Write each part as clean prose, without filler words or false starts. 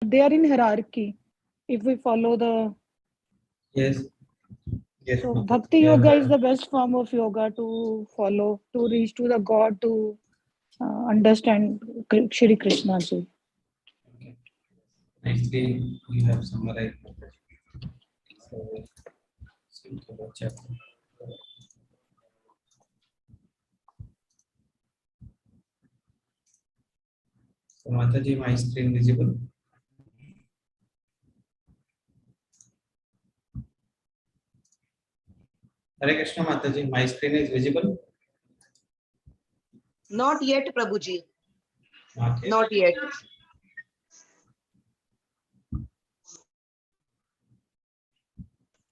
they are in hierarchy. If we follow the Yes. Yes. so Mataji. Bhakti Yoga is the best form of yoga to follow, to reach to the God, to understand Shri Krishna ji. Okay. Nicely, you have summarized. So, simple chapter. So, Mataji, my screen visible? Hare Krishna, Mataji, my screen is visible? Not yet, Prabhuji. Okay. Not yet.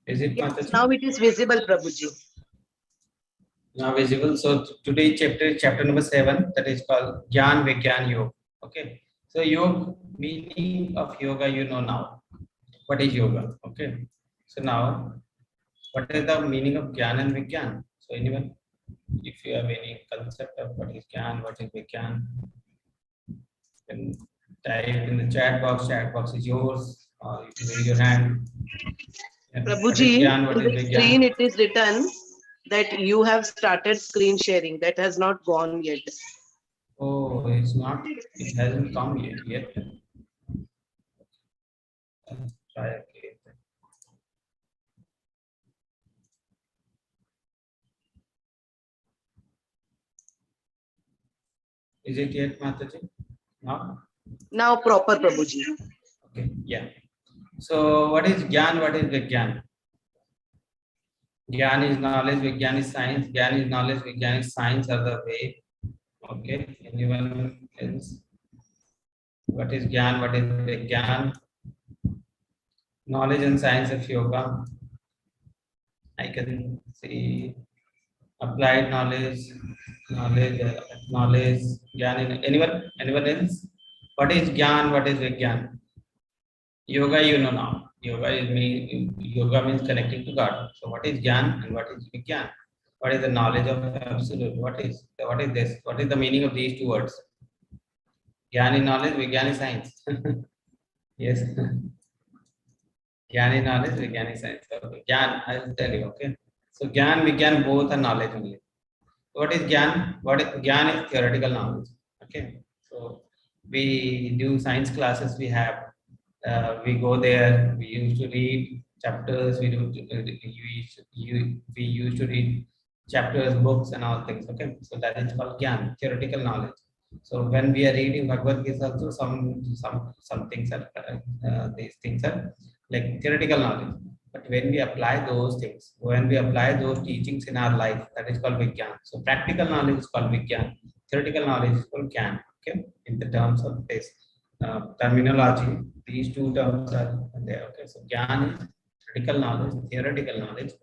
Is it, Yes, Mataji? now it is visible, Prabhuji. Now visible. So today chapter number 7, that is called Gyan Vigyan Yoga. Okay. So yoga, meaning of yoga, you know now. What is yoga? Okay. So now, what is the meaning of Gyan and Vigyan? So anyone, if you have any concept of what is Gyan, what is Vigyan, then type in the chat box. Chat box is yours, or you can raise your hand. And what is Prabhuji, Gyan? What in is the Vigyan? screen it is written that you have started screen sharing. That has not gone yet. Oh, it's not. It hasn't come yet. Try again. Is it yet, Mataji? No? Now proper, Prabhuji. Okay, yeah. So, what is Gyan? What is Vigyan? Gyan is knowledge, Vigyan is science. Gyan is knowledge, Vigyan is science are the way. Okay, anyone else? What is Gyan? What is Vigyan? Knowledge and science of yoga. I can see applied knowledge, knowledge, Gyan. Anyone else? What is Gyan? What is Vigyan? Yoga, you know now. Yoga means connecting to God. So what is Gyan and what is Vigyan? What is the knowledge of absolute? What is this? What is the meaning of these two words? Gyan is knowledge, Vigyan is science. Yes. Gyan is knowledge, Vigyan is science. Okay. Gyan, I will tell you, okay. So Gyan, Vigyan both are knowledge only. What is Gyan? Gyan is theoretical knowledge. Okay. So we do science classes, we go there, we used to read chapters, we used to read chapters, books and all things. Okay. So that is called Gyan, theoretical knowledge. So when we are reading Bhagavad Gita also, some things are, these things are like theoretical knowledge. But when we apply those things, when we apply those teachings in our life, that is called Vigyan. So practical knowledge is called Vigyan. Theoretical knowledge is called Gyan. Okay. In the terms of this terminology, these two terms are there. Okay. So Gyan is theoretical knowledge.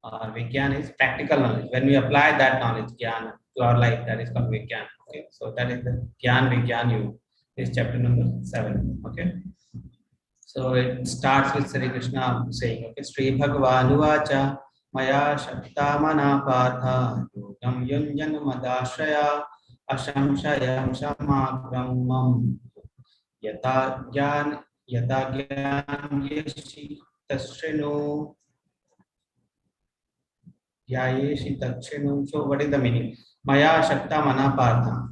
Vigyan is practical knowledge. When we apply that knowledge, Gyan, to our life, that is called Vigyan. Okay. So that is the Gyan Vigyan Yoga. This is chapter number 7. Okay. So it starts with Sri Krishna saying, okay, Sri Bhagawad Vacha Maya Shakta Mana Partha Yogam Yunjan Madashraya Ashamshayam Shamagamam Yata Gyan Yeshi Tashrino Yayeshi Tashrino. So what is the meaning? Maya Shakta Mana Partha.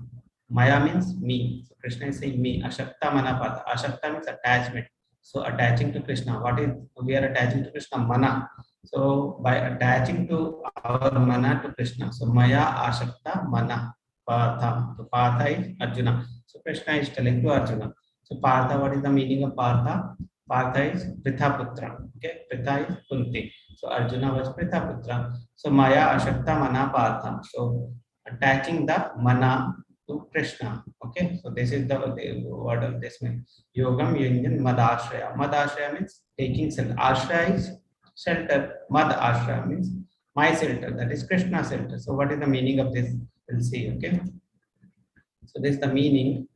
Maya means me. So Krishna is saying me. Ashakta Mana Partha. Ashakta means attachment. So attaching to Krishna, what is we are attaching to Krishna? Mana. So by attaching to our mana to Krishna, so Maya Ashakta Mana Partha. So Partha is Arjuna. So Krishna is telling to Arjuna. So Partha, what is the meaning of Partha? Partha is Pritha Putra. Okay, Pritha is Kunti. So Arjuna was Pritha Putra. So Maya Ashakta Mana Partha. So attaching the mana to Krishna. Okay, so this is the word of this means. Yogam Yunjan Madashraya. Madashraya means taking shelter. Ashraya is shelter. Mad Ashraya means my shelter. That is Krishna shelter. So what is the meaning of this? We'll see. Okay. So this is the meaning.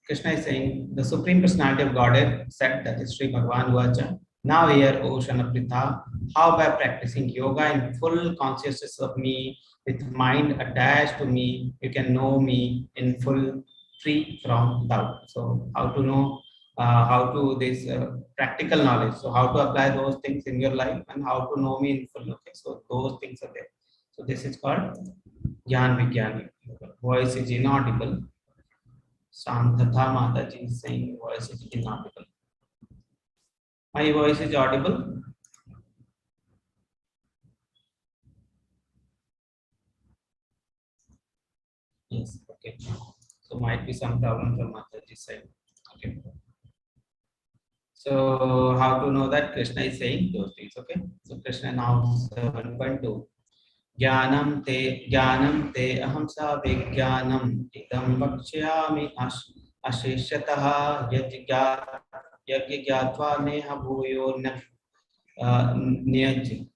Krishna is saying the Supreme Personality of Godhead said, that is Sri Bhagavan Vacha. Now here, O Shanapritha, how by practicing yoga in full consciousness of me, with mind attached to me, you can know me in full, free from doubt. So how to know how to this practical knowledge. So how to apply those things in your life and how to know me in full. Okay, so those things are there. So this is called Gyan Vigyani. Voice is inaudible. Santhatha Mataji is saying voice is inaudible. My voice is audible. Yes, okay. So might be some problem from Mataji's side. Okay. So how to know that Krishna is saying those things? Okay. So Krishna now 7.2. Jnanam te aham sa vijnanam idam vakshyami asheshyatah yajñatva neha bhuyo niyaj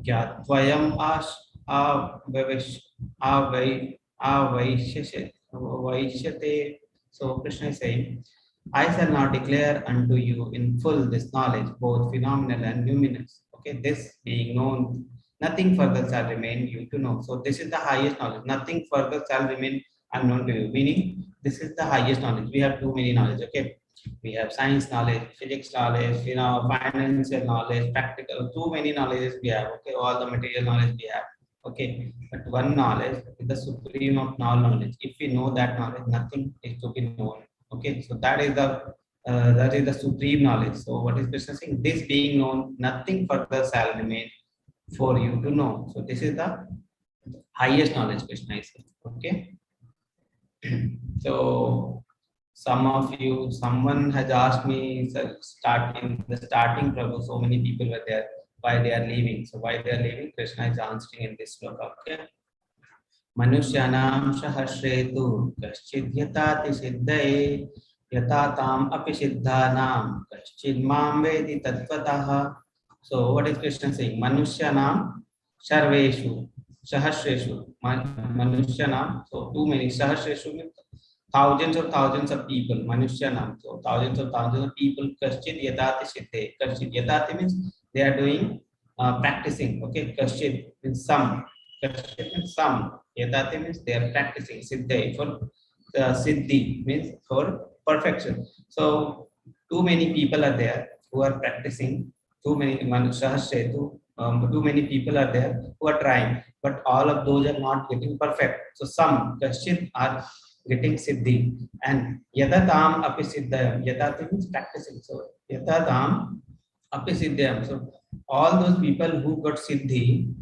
ज्ञात्वयम् avaishyate. So Krishna is saying, I shall now declare unto you in full this knowledge, both phenomenal and numinous. Okay, this being known, nothing further shall remain you to know. So this is the highest knowledge. Nothing further shall remain unknown to you. Meaning, this is the highest knowledge. We have too many knowledge. Okay, we have science knowledge, physics knowledge, financial knowledge, practical. Too many knowledges we have. Okay, all the material knowledge we have. Okay, but one knowledge is the supreme of all knowledge. If we know that knowledge, nothing is to be known. Okay, so that is the supreme knowledge. So what is Krishna saying? This being known, nothing further shall remain for you to know. So this is the highest knowledge Krishna is saying. Okay. So someone has asked me the starting Prabhu, so many people were there, why they are leaving. So why they are leaving, Krishna is answering in this sloka. Okay. Manushyanam sahasretu kaschidhyatati siddhaye yatatam api siddhanam kaschid mam vedi tattvataha. So what is Krishna saying? Manushyanam sarveshu sahasreshu. Manushyanam, so too many. Sahasreshu means thousands of people. Manushyanam, so thousands of people. Kaschid yatati siddhe. Kaschid yatati means they are doing practicing. Okay, kaschid means some. Kaschid means some. Yatati means they are practicing. Siddhe for siddhi means for perfection. So too many people are there who are practicing. Too many too many people are there who are trying, but all of those are not getting perfect. So some kaschid are getting siddhi, and yatatam api siddhayam. Yatati means practicing. So yatatam api siddhayam. So all those people who got siddhi,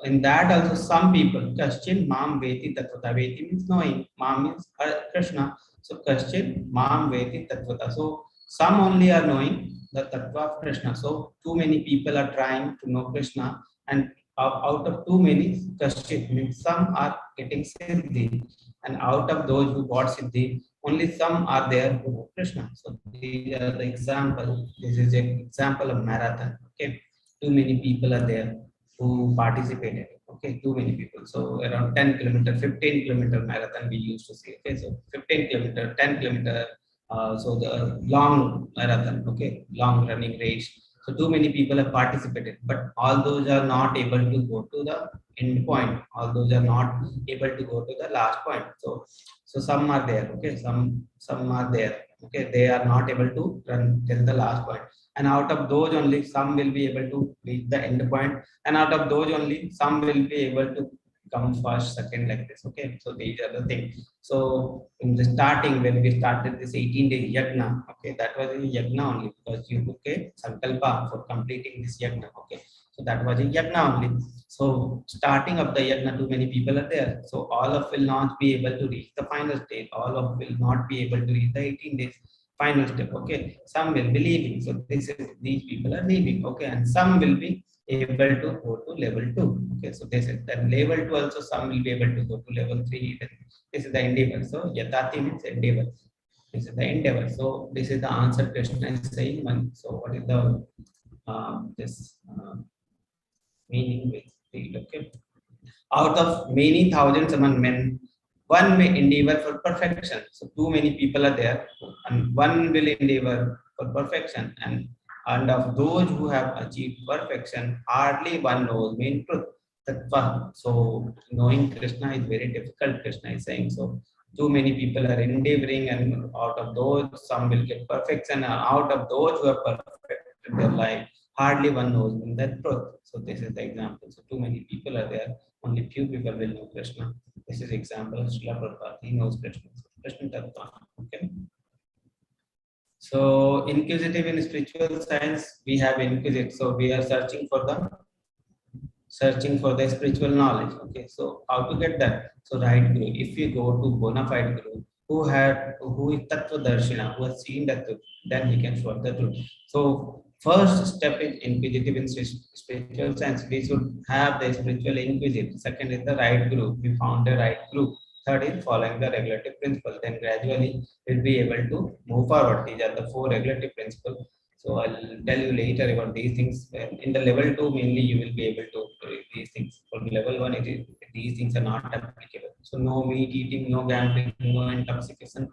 in that also some people, kaschin mam veti tattvata. Veti means knowing, mam means Krishna. So kaschin mam veti tattvata. So some only are knowing the tattva of Krishna. So too many people are trying to know Krishna, and out of too many, kaschin means some are getting siddhi, and out of those who got siddhi, only some are there who know Krishna. So these are the example. This is an example of marathon. Okay, too many people are there who participated. Okay, too many people. So around 10 kilometer, 15 kilometer marathon we used to see. Okay, so 15 kilometer, 10 kilometer. So the long marathon. Okay, long running race. So too many people have participated, but all those are not able to go to the end point. All those are not able to go to the last point. So some are there. Okay, some are there. Okay, they are not able to run till the last point. And out of those only some will be able to reach the end point, and out of those only some will be able to come first, second, like this. Okay, so these are the things. So in the starting, when we started this 18-day yagna, okay, that was a yagna only, because you took a sankalpa for completing this yagna. Okay, so that was a yagna only. So starting of the yagna, too many people are there. So all of will not be able to reach the final stage. All of will not be able to reach the 18 days final step. Okay, some will be leaving. So these people are leaving. Okay, and some will be able to go to level 2. Okay, so this is then level 2 also, some will be able to go to level 3. Then this is the endeavor. So yatati means endeavor. This is the endeavor. So this is the answer Krishna is saying. So what is the meaning with the, okay? Out of many thousands among men, one may endeavor for perfection. So too many people are there, and one will endeavor for perfection. And of those who have achieved perfection, hardly one knows main truth. Tattva. So knowing Krishna is very difficult, Krishna is saying. So Too many people are endeavoring, and out of those, some will get perfection, and out of those who are perfect in their life, hardly one knows in that truth. So this is the example. So too many people are there, only few people will know Krishna. This is example of Srila Prabhupada. He knows Krishna. Krishna Tattva. Okay. So inquisitive in spiritual science, we have inquisitive. So we are searching for the spiritual knowledge. Okay, so how to get that? So right guru. If we go to bona fide guru who is tattva darshina, who has seen that truth, then he can show the truth. So first step is inquisitive in spiritual science. We should have the spiritual inquisitive. Second is the right guru. We found the right guru. Third is following the regulative principle. Then gradually we'll be able to move forward. These are the four regulative principles. So I'll tell you later about these things. In the level 2, mainly you will be able to do these things. For level 1, these things are not applicable. So no meat eating, no gambling, no intoxication,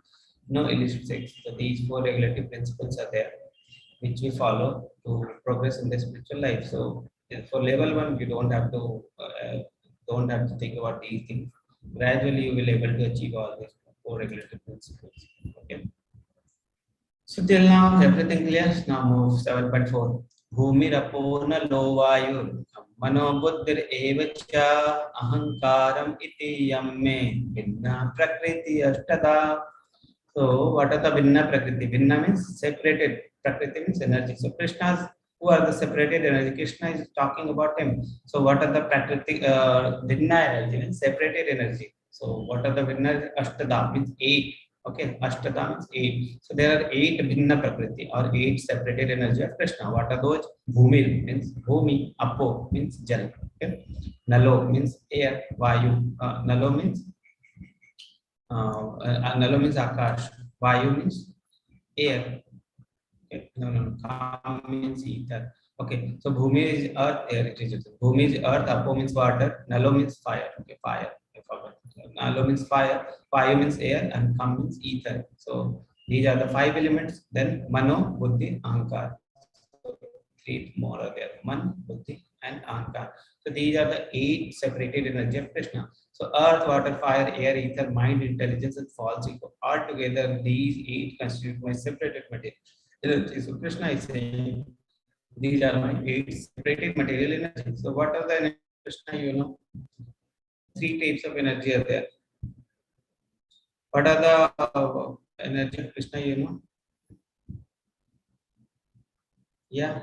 no illicit sex. So these four regulative principles are there, which we follow to progress in the spiritual life. So for level 1, you don't have to think about these things. Gradually, you will able to achieve all these four regulative principles. Okay. So till now, everything clear. Now move 7.4. Bhumirapo no vayu mano buddhir evacha ahankaram iti yamme vinna prakriti ashtada. So what are the vinna prakriti? Vinna means separated. Prakriti means energy. So Krishna's, who are the separated energy? Krishna is talking about him. So what are the prakriti? Vinna energy means separated energy. So what are the vinna? Ashtada means 8. Okay, Ashtada means 8. So there are 8 Bhinna Prakriti or 8 separated energy of Krishna. What are those? Bhumil means Bhumi, Apo means Jal. Okay. Nalo means air, Vayu. Nalo means Nalo means Akash. Vayu means air. Okay. No. Kam means ether. Okay. So Bhumi is earth, air it is. Bhumi is earth, Apo means water, Nalo means fire. Okay, fire. Nalo means fire, Vayu means air, and Kam means ether. So these are the 5 elements. Then Mano, Buddhi, Ahankar. So 3 more are there. Man, Buddhi, and Ahankar. So these are the 8 separated energy of Krishna. So earth, water, fire, air, ether, mind, intelligence, and false ego. All together, these 8 constitute my separated material energy. So Krishna is saying, these are my 8 separated material energy. So what are the energy of Krishna? 3 types of energy are there. What are the energy of Krishna? Yeah.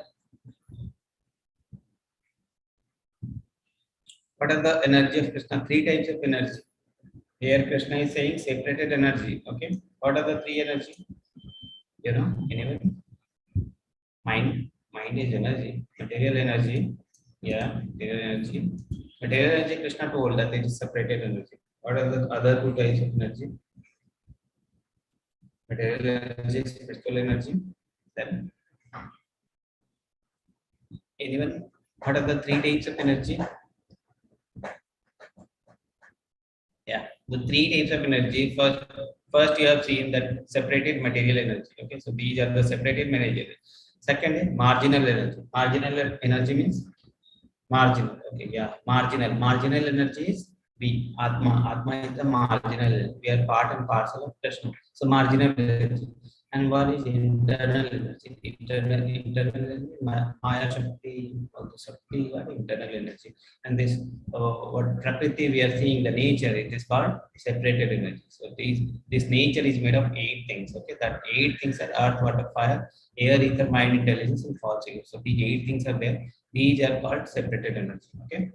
What are the energy of Krishna? 3 types of energy. Here Krishna is saying separated energy. Okay. What are the 3 energy? Anyone? Mind is energy. Material energy. Yeah, material energy. Material energy, Krishna told that it is separated energy. What are the other 2 types of energy? Material energy, spiritual energy. Then anyone? What are the 3 types of energy? Yeah, the 3 types of energy. First you have seen that separated material energy. Okay, so these are the separated material. Second is marginal energy. Marginal energy means marginal. Okay, yeah, marginal. Marginal energy is we. Atma is the marginal. We are part and parcel of Krishna. So marginal energy. And what is internal energy? Internal energy, Maya Shakti, also Shakti, what internal energy. And this, what Prakriti we are seeing, the nature, it is called separated energy. So this nature is made of 8 things. Okay, that 8 things are earth, water, fire, air, ether, mind, intelligence, and false ego. So these 8 things are there. These are called separated energy. Okay,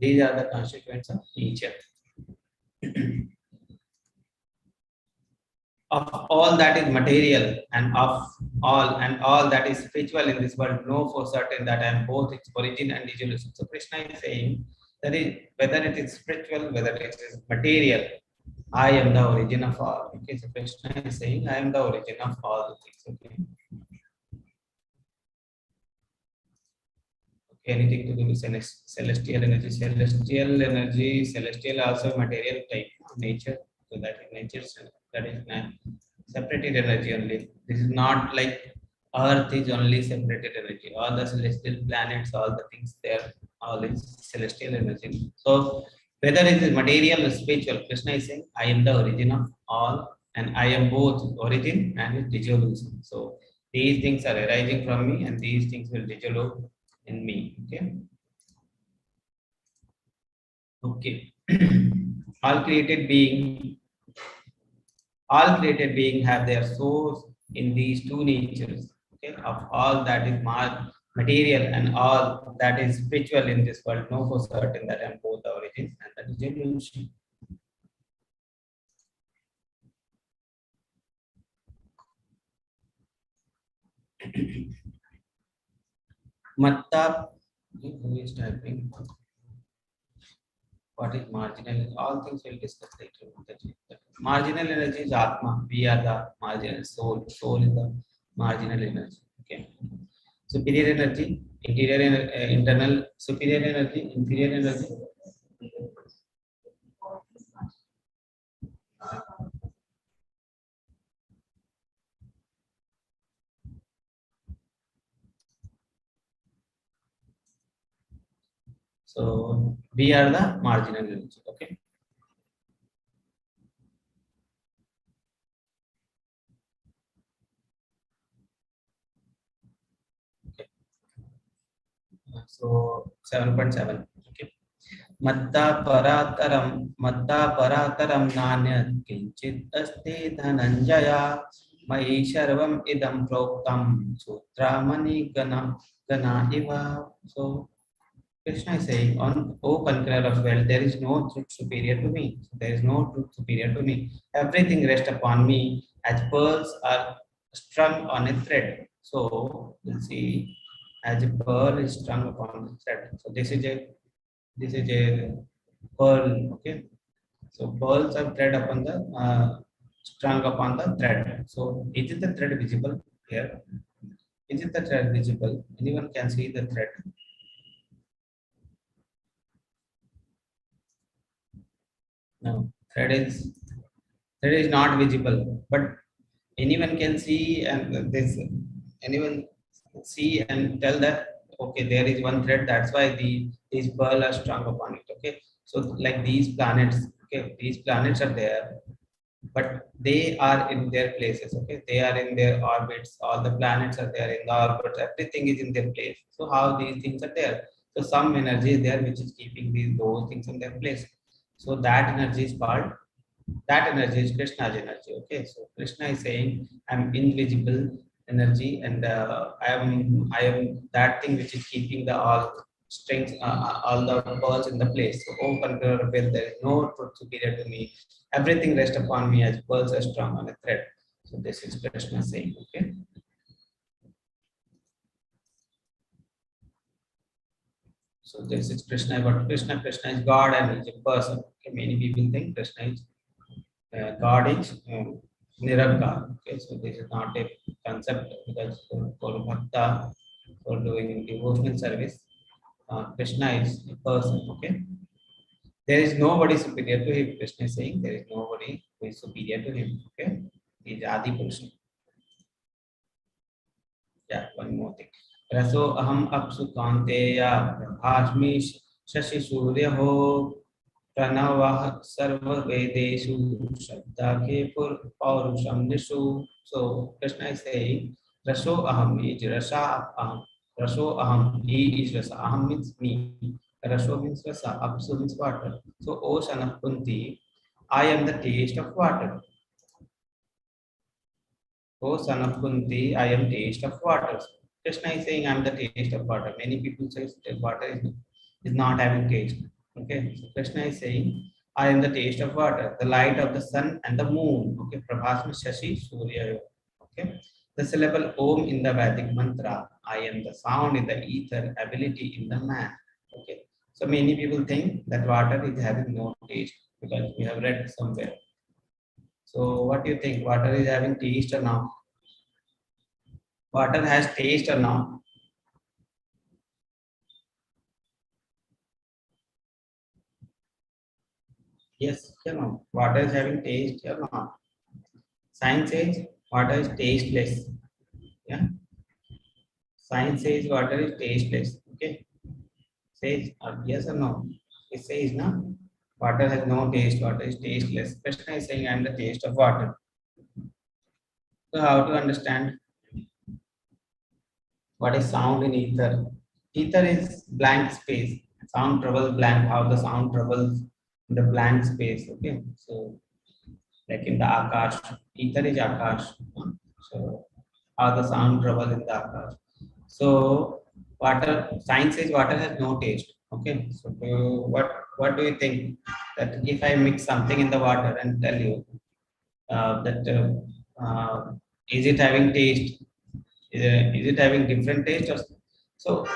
these are the constituents of nature. Of all that is material and of all that is spiritual in this world, know for certain that I am both its origin and dissolution. So Krishna is saying that whether it is spiritual, whether it is material, I am the origin of all. Okay, so Krishna is saying I am the origin of all the things. Okay. Anything to do with celestial energy. Celestial also material type nature. So that is nature. That is separated energy only. This is not like Earth is only separated energy. All the celestial planets, all the things there, all is celestial energy. So Whether it is material or spiritual, Krishna is saying, I am the origin of all, and I am both origin and dissolution. So these things are arising from me, and these things will dissolve in me. Okay. Okay. all created being, all created being have their source in these two natures. Okay, of all that is material and all that is spiritual in this world, know for certain that I am both the origin and the dissolution. Matta, who is typing? What is marginal? All things we'll discuss later. Marginal energy is Atma. We are the marginal soul. Soul is the marginal energy. Okay. Superior energy, internal, superior energy, inferior energy. So we are the marginal energy. Okay. So 7.7. Okay. मत्ता परातरम नान्यत् किंचित् अस्ति धनंजय मयि सर्वम् इदं प्रोक्तम सूत्रमणि गना इव. So Krishna is saying, on O conqueror of wealth, there is no truth superior to me. There is no truth superior to me. Everything rests upon me as pearls are strung on a thread. So we'll see, as a pearl is strung upon the thread. So this is a pearl. Okay. So pearls are thread upon the strung upon the thread. So is it the thread visible here? Is it the thread visible? Anyone can see the thread? No, thread is not visible, but anyone can see, and this anyone see and tell that okay, there is one thread. That's why these pearl are strung upon it. Okay, so like these planets. Okay, these planets are there, but they are in their places. Okay, they are in their orbits. All the planets are there in the orbits. Everything is in their place. So how these things are there? So some energy is there which is keeping those things in their place. So that energy is called, that energy is Krishna's energy. Okay, so Krishna is saying, I'm invisible energy, and I am that thing which is keeping the all strings, all the pearls in the place. So, oh, conqueror, well, there is no truth superior to me. Everything rests upon me as pearls are strung on a thread. So this is Krishna saying. Okay. So this is Krishna, but Krishna is God and he's a person. Okay, many people think Krishna is God is Nirankar. Okay, so this is not a concept, because for Bhakta, for doing devotional service, Krishna is a person. Okay, there is nobody superior to him. Krishna is saying there is nobody who is superior to him. Okay, he is Adi Purusha. Yeah, one more thing. रसो अहम अपसु कांतेया प्रभास्मि शशि सूर्य हो प्रणवः सर्ववेदेषु शब्दाके पौरुषं निषु. So Krishna is saying raso aham is rasa aham. Raso aham, he is rasa. Aham means me. Raso means rasa. Apsu means water. So O son of Kunti, I am the taste of water. O son of Kunti, I am taste of water. Krishna is saying I am the taste of water. Many people say that water is not having taste. Okay, so Krishna is saying I am the taste of water, the light of the sun and the moon. Okay, Prabhasma Shashi Surya. Okay, the syllable Om in the Vedic mantra, I am the sound in the ether, ability in the man. Okay, so many people think that water is having no taste because we have read somewhere. So what do you think? Water is having taste or not? Water has taste or not? Yes, or no? Water is having taste or not? Science says water is tasteless. Yeah. Science says water is tasteless. Okay. Says yes or no? It says no. Water has no taste. Water is tasteless. Krishna is saying, I am the taste of water. So how to understand what is sound in ether? Ether is blank space. Sound travels blank. How the sound travels in the blank space. Okay. So like in the Akash, ether is Akash. So how the sound travels in the Akash. So water, science says water has no taste. Okay. So what do you think that if I mix something in the water and tell you that is it having taste? Is it having different taste? Or, so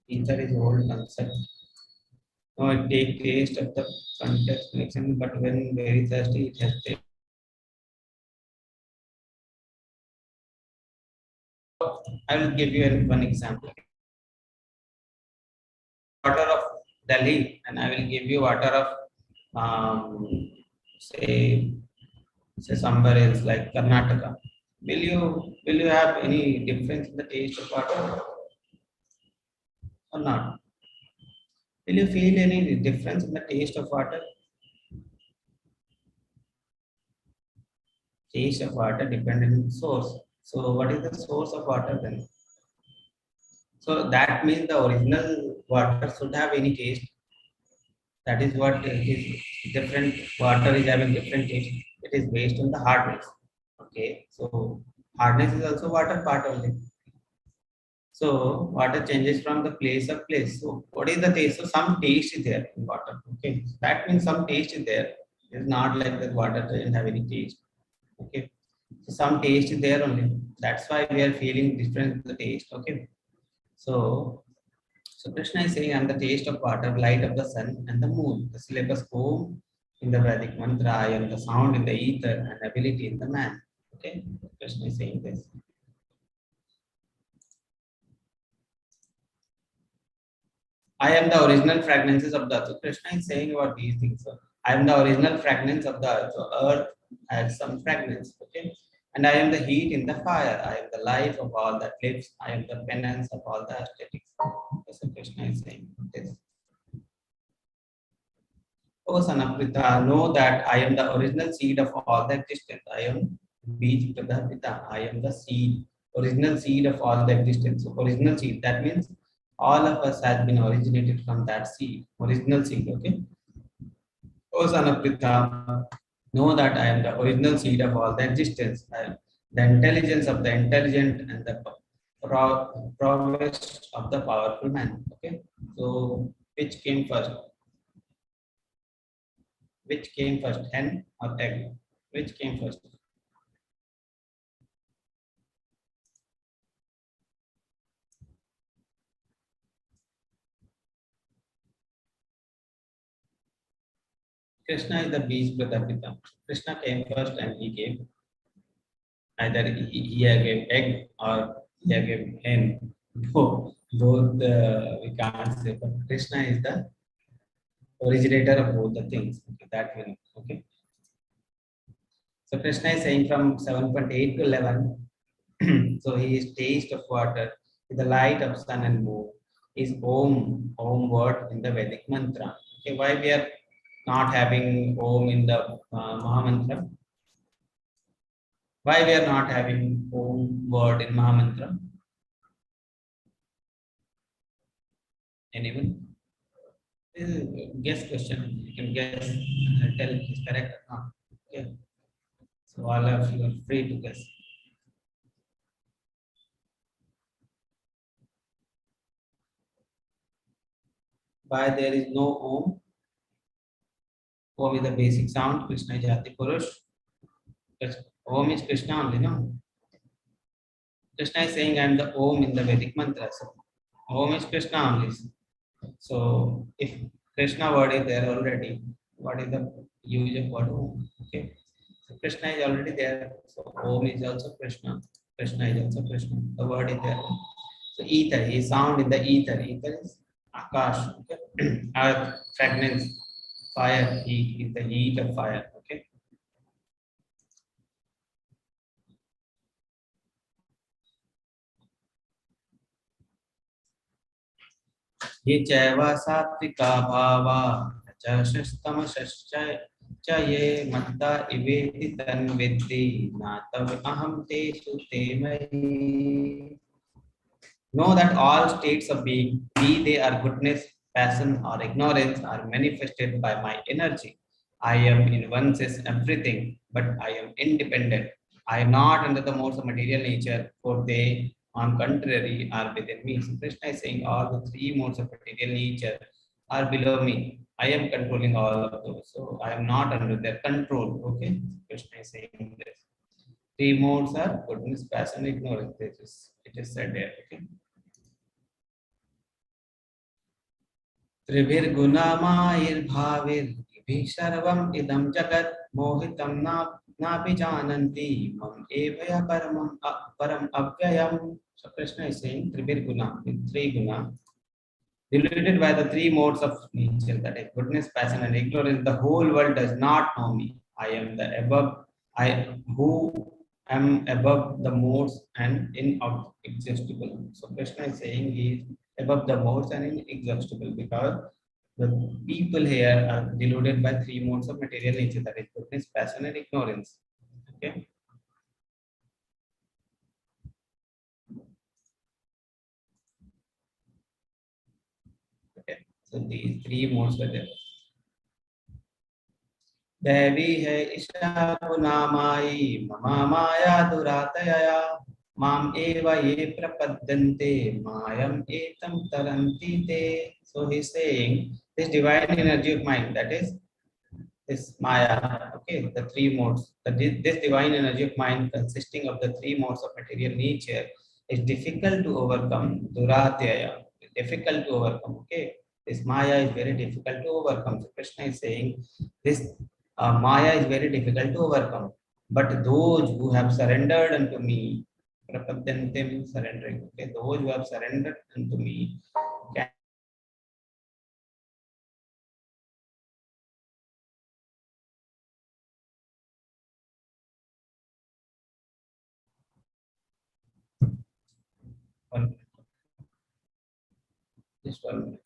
ether is old concept. No, it take taste of the context mixing, but when very thirsty, it has taste. I will give you one example. Water of Delhi, and I will give you water of say somewhere else like Karnataka. Will you have any difference in the taste of water or not? Will you feel any difference in the taste of water? Taste of water dependent on source. So what is the source of water then? So that means the original water should have any taste. That is what it is. Different water is having different taste. It is based on the hardness. Okay, so hardness is also water part only. So water changes from the place of place. So what is the taste? So some taste is there in water. Okay, so that means some taste is there. It's not like that water doesn't have any taste. Okay, so some taste is there only. That's why we are feeling different the taste. Okay, so Krishna is saying, I'm the taste of water, light of the sun and the moon, the syllabus Om in the Vedic mantra, I am the sound in the ether and ability in the man. Okay, Krishna is saying this. I am the original fragrances of the earth. So Krishna is saying about these things. So I am the original fragrance of the earth. So earth has some fragrance. Okay. And I am the heat in the fire. I am the life of all that lives. I am the penance of all the aesthetics. So Krishna is saying this. O son of Pritha, know that I am the original seed of all the existence. I am Bij Pradha Pita. I am the seed, original seed of all the existence. So original seed, that means all of us has been originated from that seed, original seed, okay? O son of Pritha, know that I am the original seed of all the existence. I am the intelligence of the intelligent and the prowess of the powerful man. Okay, so which came first? Which came first, hen or egg? Which came first? Krishna is the beast Pratapita. Krishna came first and he gave either he gave egg or he gave hen. Both we can't say, but Krishna is the originator of both the things. Okay, that will okay. So Krishna is saying from 7.8 to 11. So he is taste of water, with the light of sun and moon. Is Om word in the Vedic mantra. Okay, why we are not having Om in the Mahamantra? Why we are not having Om word in Mahamantra? Anyone? This is a guess question. You can guess. I'll tell if it's correct or not. Okay. So all of you are free to guess. Why there is no Om? Om is the basic sound. Krishna is Jati Purush. Om is Krishna only, no? Krishna is saying I am the Om in the Vedic mantra. So Om is Krishna only. So if Krishna word is there already, what is the use of word Om? Okay. So Krishna is already there. So Om is also Krishna. Krishna is also Krishna. The word is there. So ether, is sound in the ether. Ether is Akash. Okay. Earth, fragrance, fire, heat is the heat of fire. Okay. ये चैव सात्विका भावा च ये मत्ता इवेति तन्विद्धि नातव अहम तेषु ते मयि. Know that all states of being, be they are goodness, passion, or ignorance, are manifested by my energy. I am in one sense everything, but I am independent. I am not under the modes of material nature, for they, on contrary, are within me. So Krishna is saying all the three modes of material nature are below me. I am controlling all of those. So I am not under their control. Okay? Krishna is saying this. Three modes are goodness, passion, ignorance. It is said there. Okay? त्रिभिर्गुणमायैर्भावैर्भिः सर्वम् इदं जगत् मोहितं नापि जानन्ति मम एव परम अव्ययम्. So Krishna is saying Tribhirguna, with three guna, deluded by the three modes of nature, that is goodness, passion, and ignorance, the whole world does not know me. I am the above, I who am above the modes and inexhaustible. So Krishna is saying he is above the modes and inexhaustible because the people here are deluded by three modes of material nature, that is goodness, passion, and ignorance. Okay. Okay. So these three modes are there. दैवी है Isha नामायी mama माया दुरातया माम एव ये प्रपद्यन्ते मायम एतं तरन्ति ते. So he's saying this divine energy of mind, that is this maya, okay, the three modes, this divine energy of mind consisting of the three modes of material nature is difficult to overcome. Durataya, difficult to overcome. Okay, this maya is very difficult to overcome. So Krishna is saying this maya is very difficult to overcome. But those who have surrendered unto me, prapadyante means surrendering. Okay, those who have surrendered unto me can just 1 minute.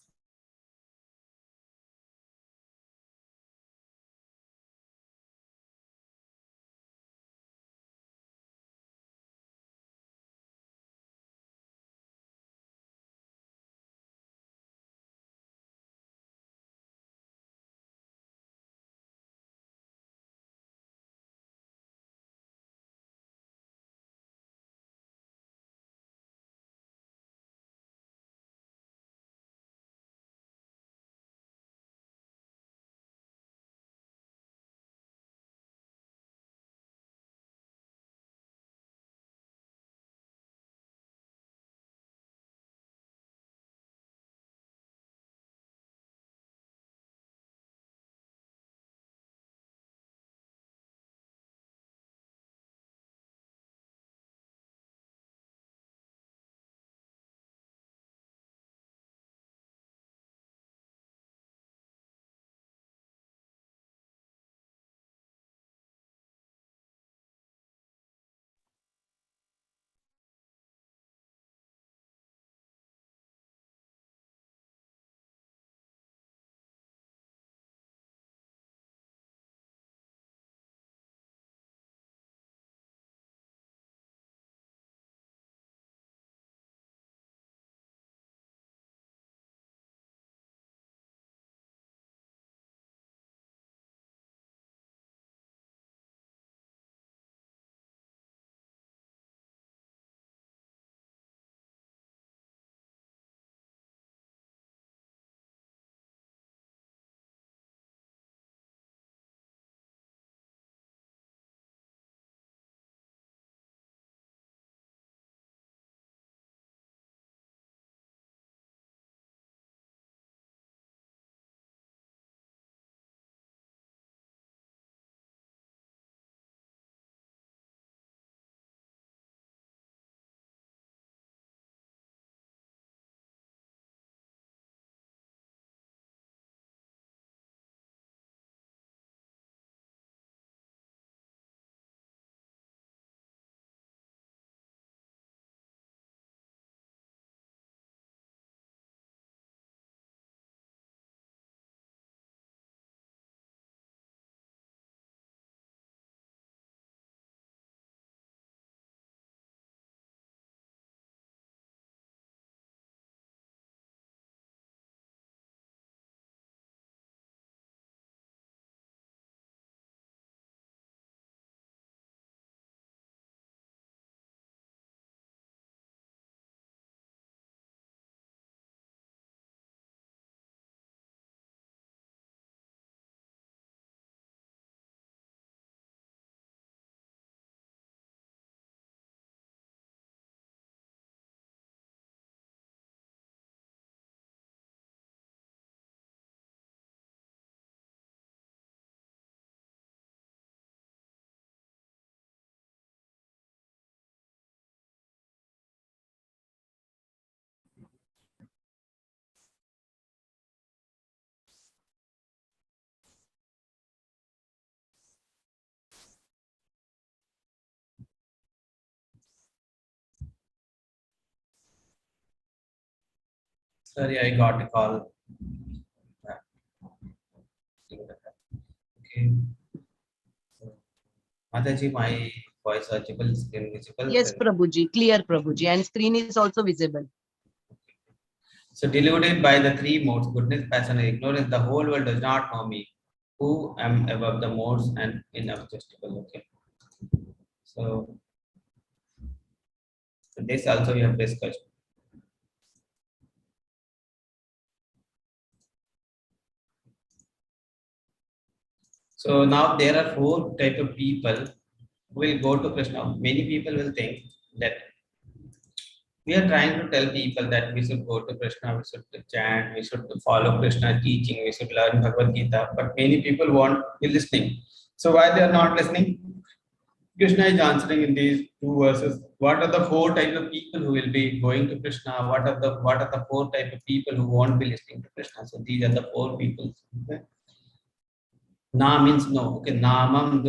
Sorry, I got a call. Okay. Mataji, my voice audible, screen visible. Yes, Prabhuji, clear Prabhuji, and screen is also visible. So deluded by the three modes, goodness, passion, and ignorance, the whole world does not know me, who am above the modes and inexhaustible. Okay. So this also we have discussed. So now there are four type of people who will go to Krishna. Many people will think that we are trying to tell people that we should go to Krishna, we should chant, we should follow Krishna teaching, we should learn Bhagavad Gita, but many people won't be listening. So why they are not listening? Krishna is answering in these two verses. What are the four types of people who will be going to Krishna? What are the four types of people who won't be listening to Krishna? So these are the four people. Okay? Na means no. Okay, namam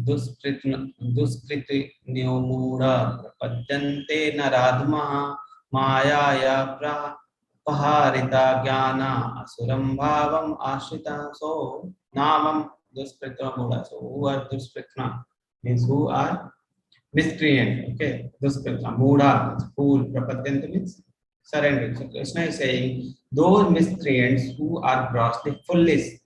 duskriti nyomura prapadyante naradmaha mayaya paharita jnana asuram bhavam ashrita. So namam duskrita mura. So who are duskrita? Means who are miscreant. Okay, duskrita mura means fool. Prapadyante means surrender. So Krishna is saying those miscreants who are grossly foolish.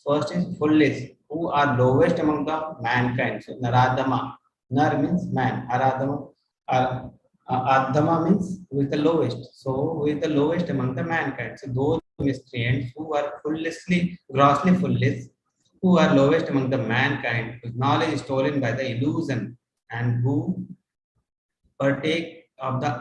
First is foolish, who are lowest among the mankind. So Naradama. Nar means man. Aradama. Adama means who is the lowest. So who is the lowest among the mankind. So those miscreants who are foolishly, grossly foolish, who are lowest among the mankind, whose knowledge is stolen by the illusion, and who partake of the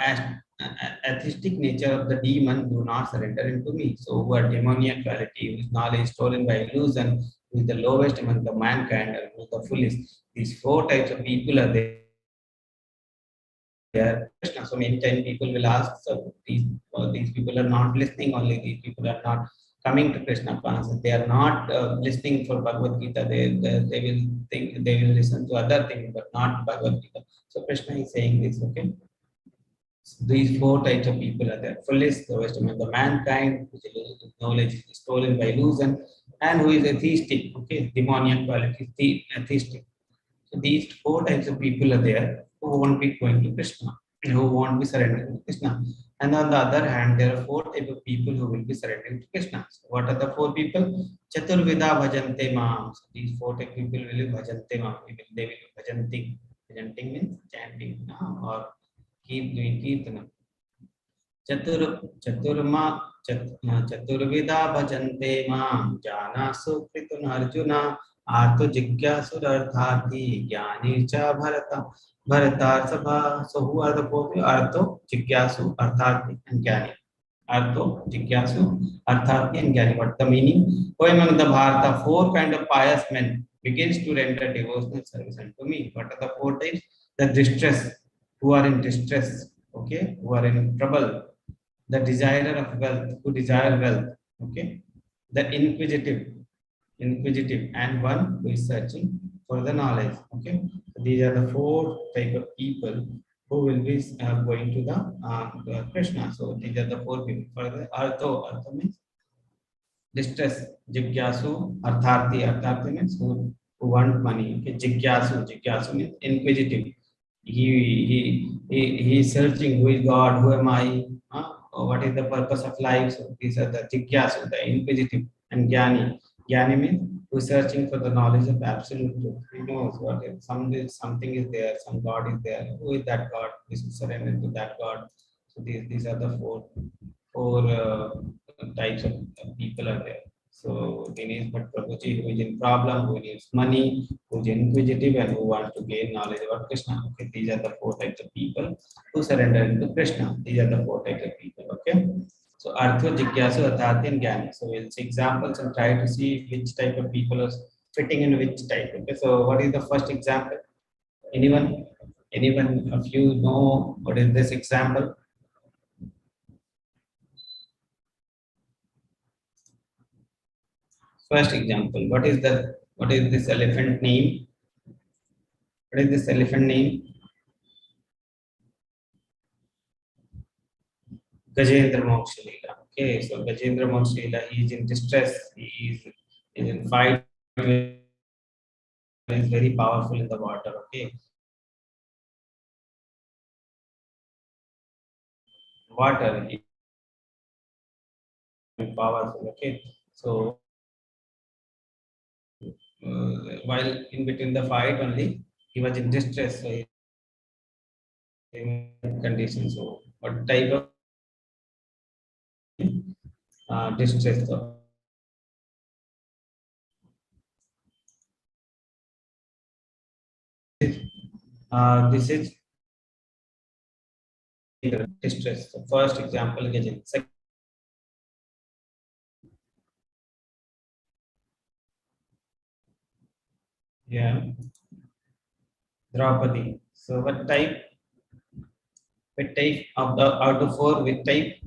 atheistic nature of the demon do not surrender into me. So who are demoniac quality, whose knowledge is stolen by illusion, who is the lowest among the mankind, and who is the foolish. These four types of people are there. So many times people will ask, so these people are not listening only, these people are not coming to Krishna consciousness, they are not listening for Bhagavad Gita, they will think, they will listen to other things, but not Bhagavad Gita. So Krishna is saying this, okay? So these four types of people are there. Foolish, the wisdom of the mankind, which is knowledge is stolen by illusion, and who is atheistic, okay, demoniac quality, atheistic. So these four types of people are there who won't be going to Krishna, who won't be surrendering to Krishna. And on the other hand, there are four types of people who will be surrendering to Krishna. So what are the four people? Chaturvida bhajante mam. So these four types of people will be bhajante mam. They will be bhajanting. Bhajanting means chanting or keep doing kirtana. चतुर्विधा भजन्ते मां जानासु कृतुन अर्जुन आर्तो जिज्ञासुरर्थार्थी ज्ञानी च भरतार्थ so who are the four? Artho, Jigyasu, Artharthi, and Jnani. Artho, Jigyasu, Artharthi, and Jnani. What the meaning? Who among the Bharata, four kind of pious men begins to render devotional service unto me. What are the four types? The distress, who are in distress, okay, who are in trouble. The desire of wealth, who desire wealth, okay. The inquisitive, and one who is searching for the knowledge, okay. So these are the four type of people who will be going to the Krishna. So these are the four people. For the artho means distress, jigyasu, artharthi means who want money, okay. Jigyasu means inquisitive. He is searching, who is God, who am I, what is the purpose of life. So these are the jigyasu, the inquisitive, and Jnani means who is searching for the knowledge of absolute truth. He knows what is something is there, some God is there. Who is that God? We should surrender to that God. So these are the four types of people are there. So Dinesh Bhatt Prabhuji, who is in problem, who needs money, who is inquisitive, and who wants to gain knowledge about Krishna. Okay, these are the four types of people who surrender into Krishna. These are the four types of people. Okay. So Artho, Jigyasu, Artharthi, and Jnani. So we'll see examples and try to see which type of people are fitting in which type. Okay. So what is the first example? Anyone of you know what is this example? First example. What is this elephant name? What is this elephant name? Gajendra Moksha Leela. Okay, so Gajendra Moksha Leela, he is in distress, he is in fight, he is very powerful in the water. Okay, water, he is powerful. Okay, so while in between the fight only, he was in distress. So he in condition. So what type of distress? So, this is distress. So first example, Gajendra. Second, yeah, Draupadi. So what type? What type of the out of four? With type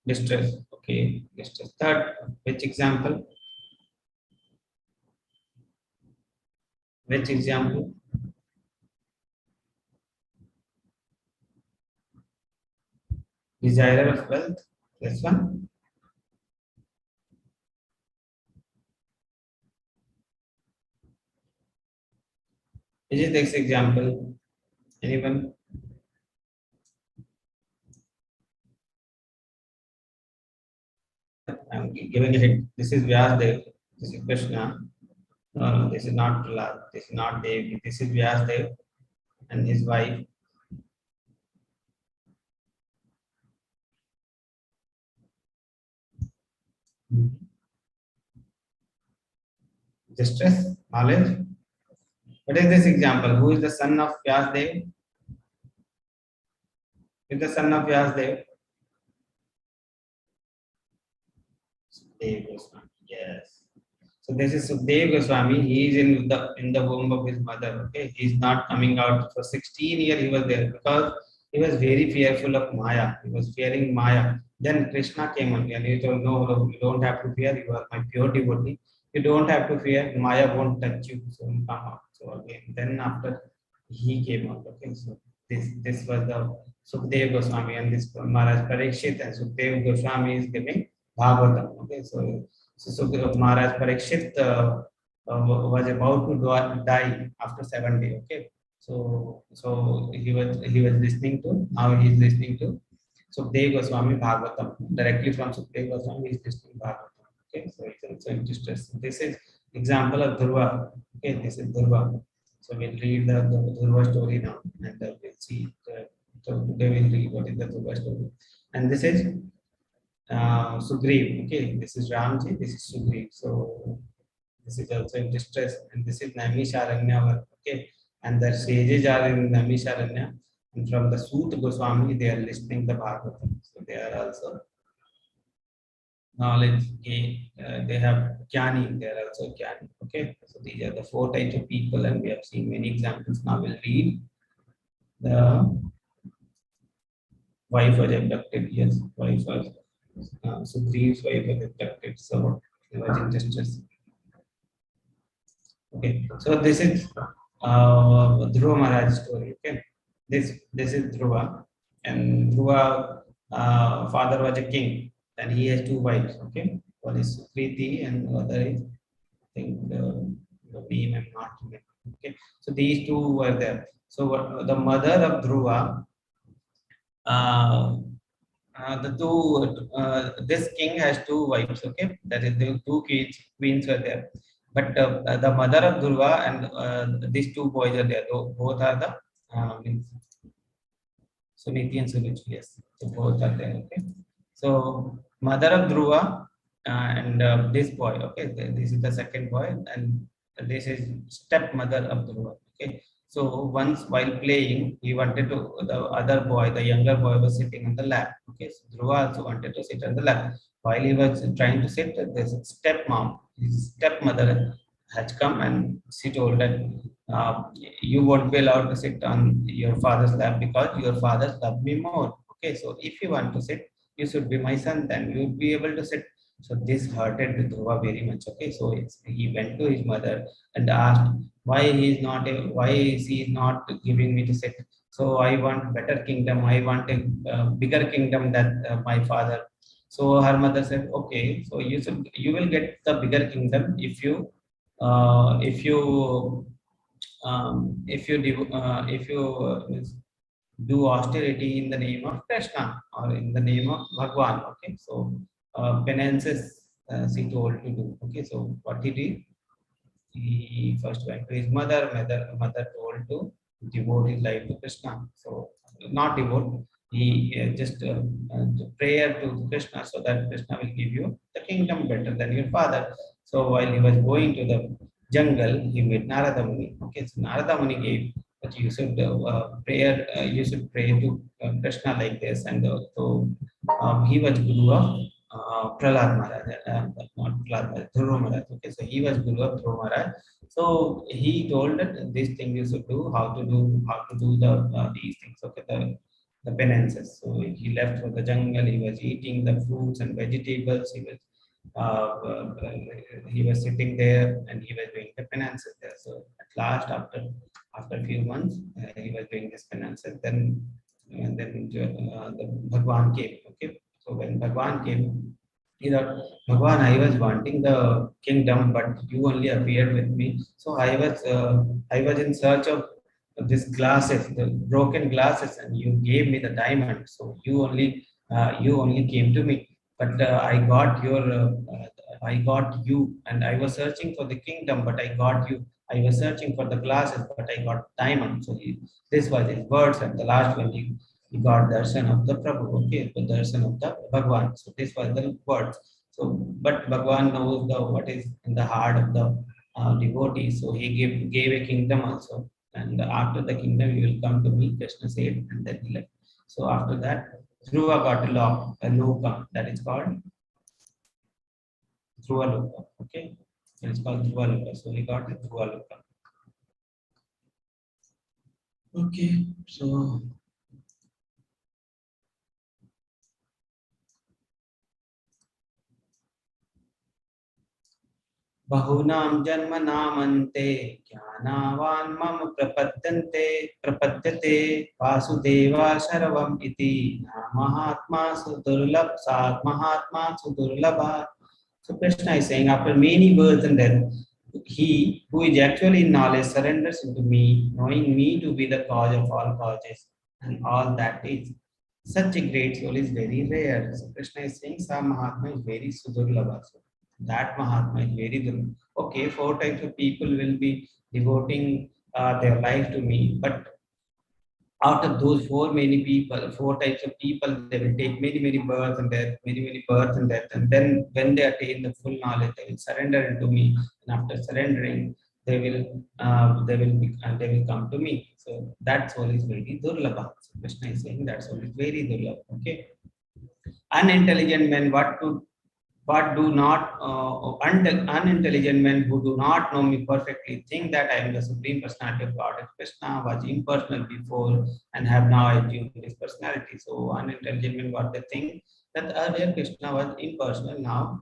distress. Okay, distress. Third, which example? Which example? Desire of wealth. This one. Which is this example? Anyone? I'm giving a hint. This is Vyasdev. This is Krishna. No, this is not Prahlad. This is not Devi. This is Vyasdev and his wife. Distress, knowledge. What is this example? Who is the son of Vyasdev? Who is the son of Vyasdev? Dev Goswami. Yes. So this is Sukdev Goswami. He is in the womb of his mother. Okay, he is not coming out for 16 years. He was there because he was very fearful of Maya. He was fearing Maya. Then Krishna came on and he told, "No, no, you don't have to fear. You are my pure devotee. You don't have to fear. Maya won't touch you. So you come out." So again, then after he came out. Okay, so this was the Sukdev Goswami and this Maharaj Parikshit and Sukdev Goswami is giving Bhagavatam. Okay, so Maharaj Parikshit was about to die after 7 days. Okay, so he was listening to, now he is listening to Sukdev Goswami Bhagavatam directly from Sukdev Goswami. He is listening Bhagavatam. Okay, so it's also interesting. This is example of Dhruva. Okay, this is Dhruva. So we'll read the Dhruva story now, and we'll see. So today we'll read what is the Dhruva story, and this is Sugriv. Okay, this is Ramji, this is Sugriv. So this is also in distress, and this is Naimisharanya. Okay, and the sages are in Naimisharanya, and from the Sut Goswami they are listening the Bhagavatam. So they are also knowledge. They have Jnani. They are also Jnani. Okay, so these are the four types of people, and we have seen many examples. Now we'll read the wife was abducted. Yes, wife was. Sugriv's wife was abducted. So he was in distress. Okay, so this is Dhruva Maharaj story. Okay, this is Dhruva, and Dhruva father was a king, and he has two wives. Okay, one is Sukriti, and the other is I think the name I'm not remember. Okay, so these two were there. So the mother of Dhruva. Uh, the two this king has two wives. Okay, that is the two queens were there, but the mother of Durva and these two boys are there. Both are the means Suniti and Suruchi. Yes, so both are there. Okay, so mother of Dhruva and this boy. Okay, this is the second boy, and this is stepmother of Dhruva. Okay, so once while playing, he wanted to the other boy, the younger boy, was sitting on the lap. Okay, so Dhruva also wanted to sit on the lap. While he was trying to sit, this stepmom, his stepmother, has come and she told that you won't be allowed to sit on your father's lap because your father loved me more. Okay, so if you want to sit, you should be my son, then you would be able to sit. So this hurted Dhruva very much. Okay, so he went to his mother and asked, why why is he not giving me to sit? So I want better kingdom, I want a bigger kingdom than my father. So her mother said, okay, so you will get the bigger kingdom if you uh, if you if you do austerity in the name of Krishna or in the name of Bhagwan. Okay, so penances she told to do. Okay, so what he did, he first went to his mother told to devote his life to Krishna. So not devote, he just prayer to Krishna so that Krishna will give you the kingdom better than your father. So while he was going to the jungle, he met Narada Muni. Okay, so Narada Muni gave that you should pray to Krishna like this, and so he was guru of Prahlad Maharaj, not Prahlad Maharaj, Dhruva Maharaj. Okay, so he was guru of Dhruva Maharaj. So he told that this thing you should do, how to do these things. Okay, the penances. So he left for the jungle. He was eating the fruits and vegetables. He was sitting there and he was doing the penances there. So at last, after a few months, he was doing this penances. Then the Bhagwan came. Okay, so when Bhagwan came, he thought, Bhagwan, I was wanting the kingdom, but you only appeared with me. So I was in search of these glasses, the broken glasses, and you gave me the diamond. So you only came to me. But I got you, and I was searching for the kingdom, but I got you. I was searching for the glasses, but I got diamond. So this was his words, and the last one he got darshan of the Prabhu, okay, the darshan of the Bhagwan. So this was the words. So, but Bhagwan knows what is in the heart of the devotee. So he gave a kingdom also, and after the kingdom you will come to me, Krishna said, and then he left. So after that, Dhruva got a loka that is called Dhruva loka. Okay, it is called Dhruva loka. So he got a Dhruva loka. Okay, so Bahunam Janmanamante Jnanavan Mam Prapadyate Vasudeva Saravam Iti Mahatma Sudurlabh Sad Mahatma Sudurlabha. So Krishna is saying, after many births and death, he who is actually in knowledge surrenders into me, knowing me to be the cause of all causes and all that is. Such a great soul is very rare. So Krishna is saying, Sa Mahatma is very Sudurlabha. So that Mahatma is very Durlabha. Okay, four types of people will be devoting their life to me, but out of those four types of people, they will take many births and death, many births and death, and then when they attain the full knowledge, they will surrender into me, and after surrendering, they will come to me. So that soul is very durlabha. So Krishna is saying that soul is very durlabha. Okay, unintelligent men, what do not unintelligent men who do not know me perfectly think that I am the supreme personality of God. Krishna was impersonal before and have now assumed his personality. So unintelligent men, what they think that earlier Krishna was impersonal, now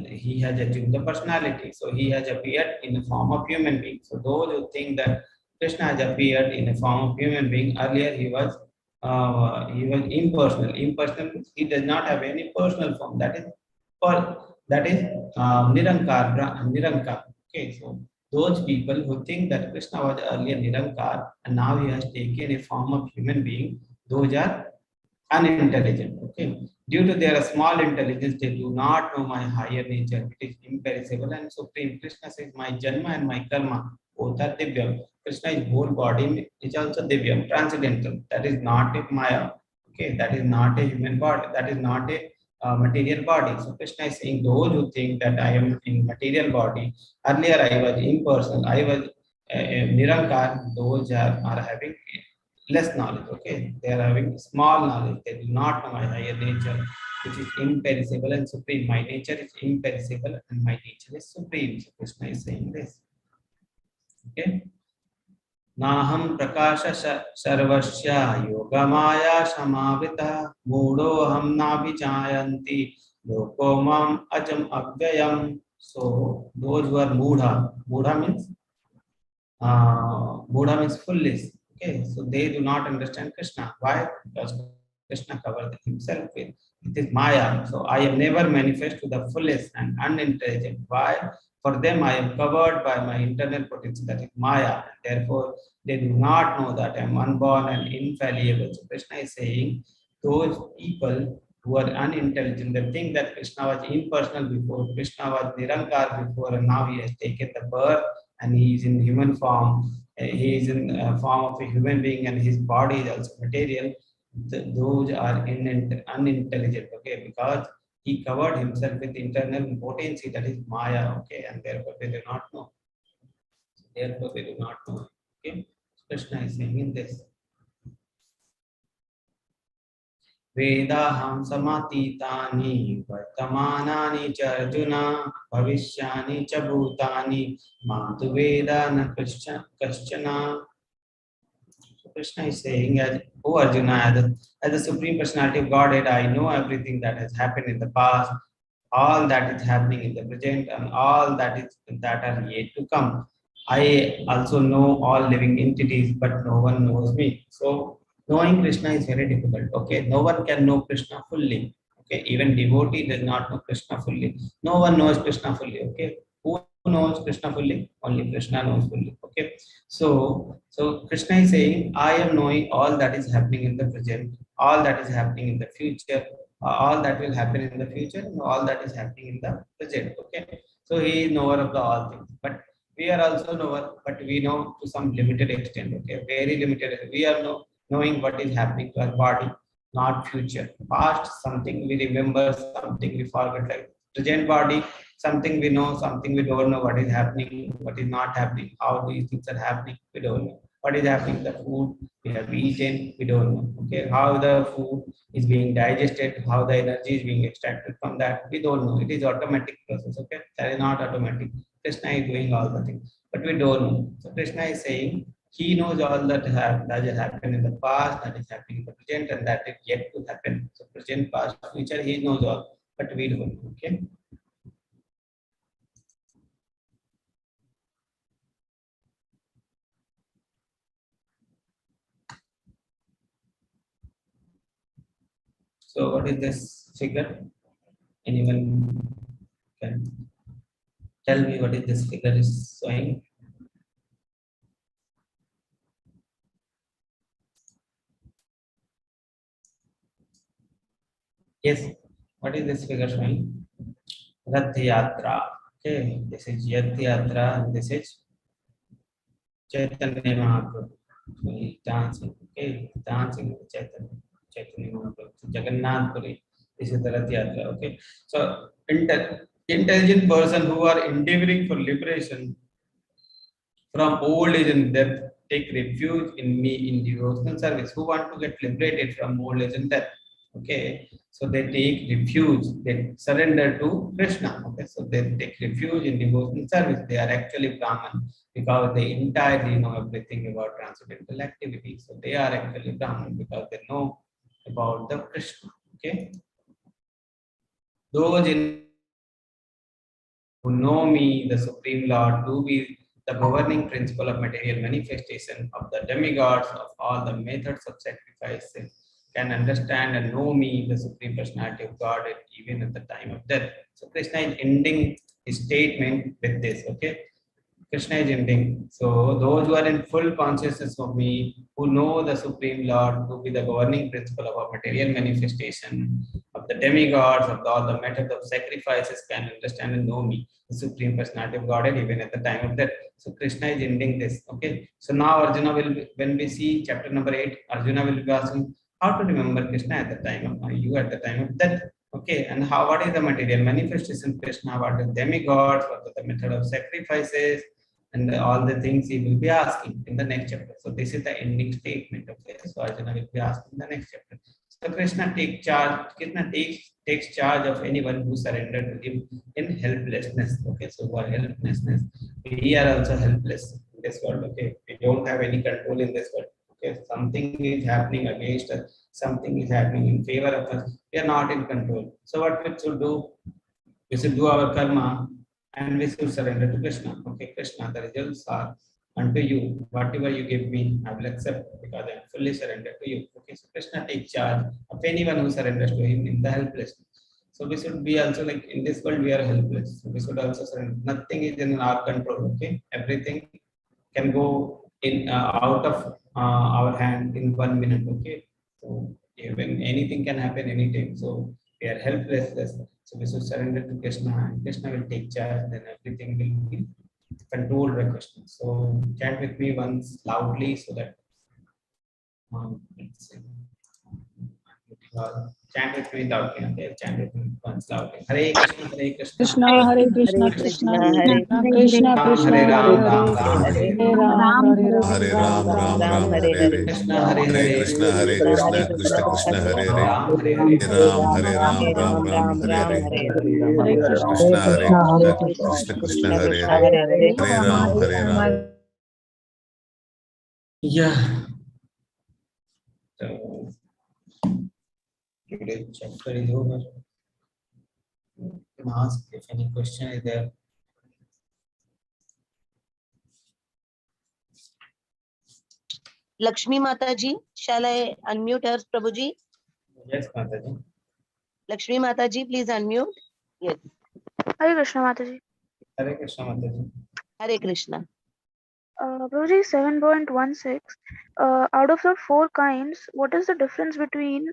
he has assumed the personality. So he has appeared in the form of human being. So those who think that Krishna has appeared in the form of human being, earlier he was impersonal. Impersonal means he does not have any personal form. That is Nirankar. Okay, so those people who think that Krishna was earlier Nirankar and now he has taken a form of human being, those are unintelligent. Okay, due to their small intelligence, they do not know my higher nature, which is imperishable and supreme. Krishna says, my janma and my karma both are divyam. Krishna is whole body is also divyam, transcendental. That is not a maya. Okay, that is not a human body. That is not a material body. So Krishna is saying, those who think that I am in material body, earlier I was impersonal, I was Nirankar, those are having less knowledge. Okay, they are having small knowledge. They do not know my higher nature, which is imperishable and supreme. My nature is imperishable and my nature is supreme. So Krishna is saying this. Okay. Naham prakasha sarvasya yoga maya samavita mudo ham navijayanti loko mam ajam avyayam. So those who are mudha means Buddha means foolish. Okay, so they do not understand Krishna. Why? Because Krishna covered himself with his Maya. So I am never manifest to the foolish and unintelligent. Why? For them, I am covered by my internal potential, that is Maya. Therefore, they do not know that I am unborn and infallible. So Krishna is saying, those people who are unintelligent, they think that Krishna was impersonal before, Krishna was Nirankar before, and now he has taken the birth and he is in human form. He is in form of a human being, and his body is also material. Those are unintelligent, okay, because he covered himself with internal potency, that is Maya, okay, and therefore they do not know. Therefore they do not know. Okay, Krishna is saying in this. वेदाहं समातीतानि वर्तमानानि च अर्जुन भविष्यानि च भूतानि मां तु वेद न कश्चन. So Krishna is saying, as O Arjuna, as the Supreme Personality of Godhead, I know everything that has happened in the past, all that is happening in the present, and all that are yet to come. I also know all living entities, but no one knows me. So knowing Krishna is very difficult. Okay, no one can know Krishna fully. Okay, even devotee does not know Krishna fully. No one knows Krishna fully. Okay, who knows Krishna fully? Only Krishna knows fully. Okay, so Krishna is saying, I am knowing all that is happening in the present, all that is happening in the future, all that will happen in the future, and all that is happening in the present. Okay, so he is knower of the all things, but we are also knower, but we know to some limited extent. Okay, very limited. We are knowing what is happening to our body, not future. Past, something we remember, something we forget. Like present body, something we know, something we don't know. What is happening, what is not happening, how these things are happening, we don't know. What is happening, the food we have eaten, we don't know. Okay, how the food is being digested, how the energy is being extracted from that, we don't know. It is automatic process. Okay, that is not automatic. Krishna is doing all the things, but we don't know. So Krishna is saying he knows all that has happened in the past, that is happening in the present, and that is yet to happen. So present, past, future, he knows all, but we don't. Okay. So what is this figure? Anyone can tell me what is this figure is showing? Yes, what is this figure showing? Rath Yatra. Okay, this is Yath Yatra and this is Chaitanya Mahaprabhu. So he's dancing. Okay, dancing with Chaitanya Mahaprabhu. So Jagannath Puri. This is the Rath Yatra. Okay, so intelligent person who are endeavoring for liberation from old age and death take refuge in me in devotional service. Who want to get liberated from old age and death? Okay, so they take refuge, they surrender to Krishna. Okay, so they take refuge in devotional service. They are actually Brahman because they entirely know everything about transcendental activity. So they are actually Brahman because they know about the Krishna. Okay, those who know me, the Supreme Lord, to be the governing principle of material manifestation of the demigods of all the methods of sacrifices, can understand and know me, the Supreme Personality of God, even at the time of death. So Krishna is ending his statement with this. Okay, Krishna is ending. So those who are in full consciousness of me, who know the Supreme Lord to be the governing principle of our material manifestation, of the demigods, of all the methods of sacrifices, can understand and know me, the Supreme Personality of Godhead, even at the time of death. So Krishna is ending this. Okay. So now Arjuna will, when we see chapter number 8, Arjuna will be asking how to remember Krishna at the time of you at the time of death. Okay, and how, what is the material manifestation Krishna? What is demigods? What is the method of sacrifices? And all the things he will be asking in the next chapter. So this is the ending statement. Okay, so Arjuna will be asking in the next chapter. So Krishna takes charge. Krishna takes charge of anyone who surrendered to him in helplessness. Okay, so for helplessness, we are also helpless in this world. Okay, we don't have any control in this world. Okay, something is happening against us. Something is happening in favor of us. We are not in control. So what we should do? We should do our karma and we should surrender to Krishna. Okay, Krishna, the results are unto you. Whatever you give me, I will accept because I am fully surrendered to you. Okay, so Krishna takes charge of anyone who surrenders to him in the helplessness. So we should be also like in this world we are helpless. So we should also surrender. Nothing is in our control. Okay, everything can go in out of our hand in 1 minute. Okay, so even anything can happen anytime. So we are helpless. So we should surrender to Krishna, and Krishna will take charge. Then everything will be controlled by Krishna. So chant with me once loudly so that let's see. Chant with me loudly. Okay, chant with me once loudly. Hare Krishna, Hare Krishna. Krishna, Hare Krishna, Hare Krishna Krishna, Krishna, Krishna Ram Krishna, Hare Hare Ram, Hare, Ram Ram Hare Hare Hare. Ram, Hare Hare Ram, Ram, Ram Ram Ram, Ram, Hare Hare Hare. Hare. Krishna Hare Hare Hare. Krishna, Hare Hare Krishna, Krishna, Krishna Krishna, Hare Hare Hare. Ram, Hare Hare Hare. Ram, Ram Ram, Hare Hare. Hare Hare Krishna, Krishna, Hare Hare Krishna, Hare Krishna, Krishna, Krishna Krishna, Krishna Hare Krishna, Hare. Hare Hare, Hare Ram, Hare Ram. Yeah. So today's chapter is over. You can ask if any question is there. Lakshmi Mataji, shall I unmute her, Prabhuji? Yes, Mataji. Lakshmi Mataji, please unmute. Yes. Hare Krishna Mataji. Hare Krishna, Mataji. Hare Krishna. Prabhuji, 7.16. Out of the four kinds, what is the difference between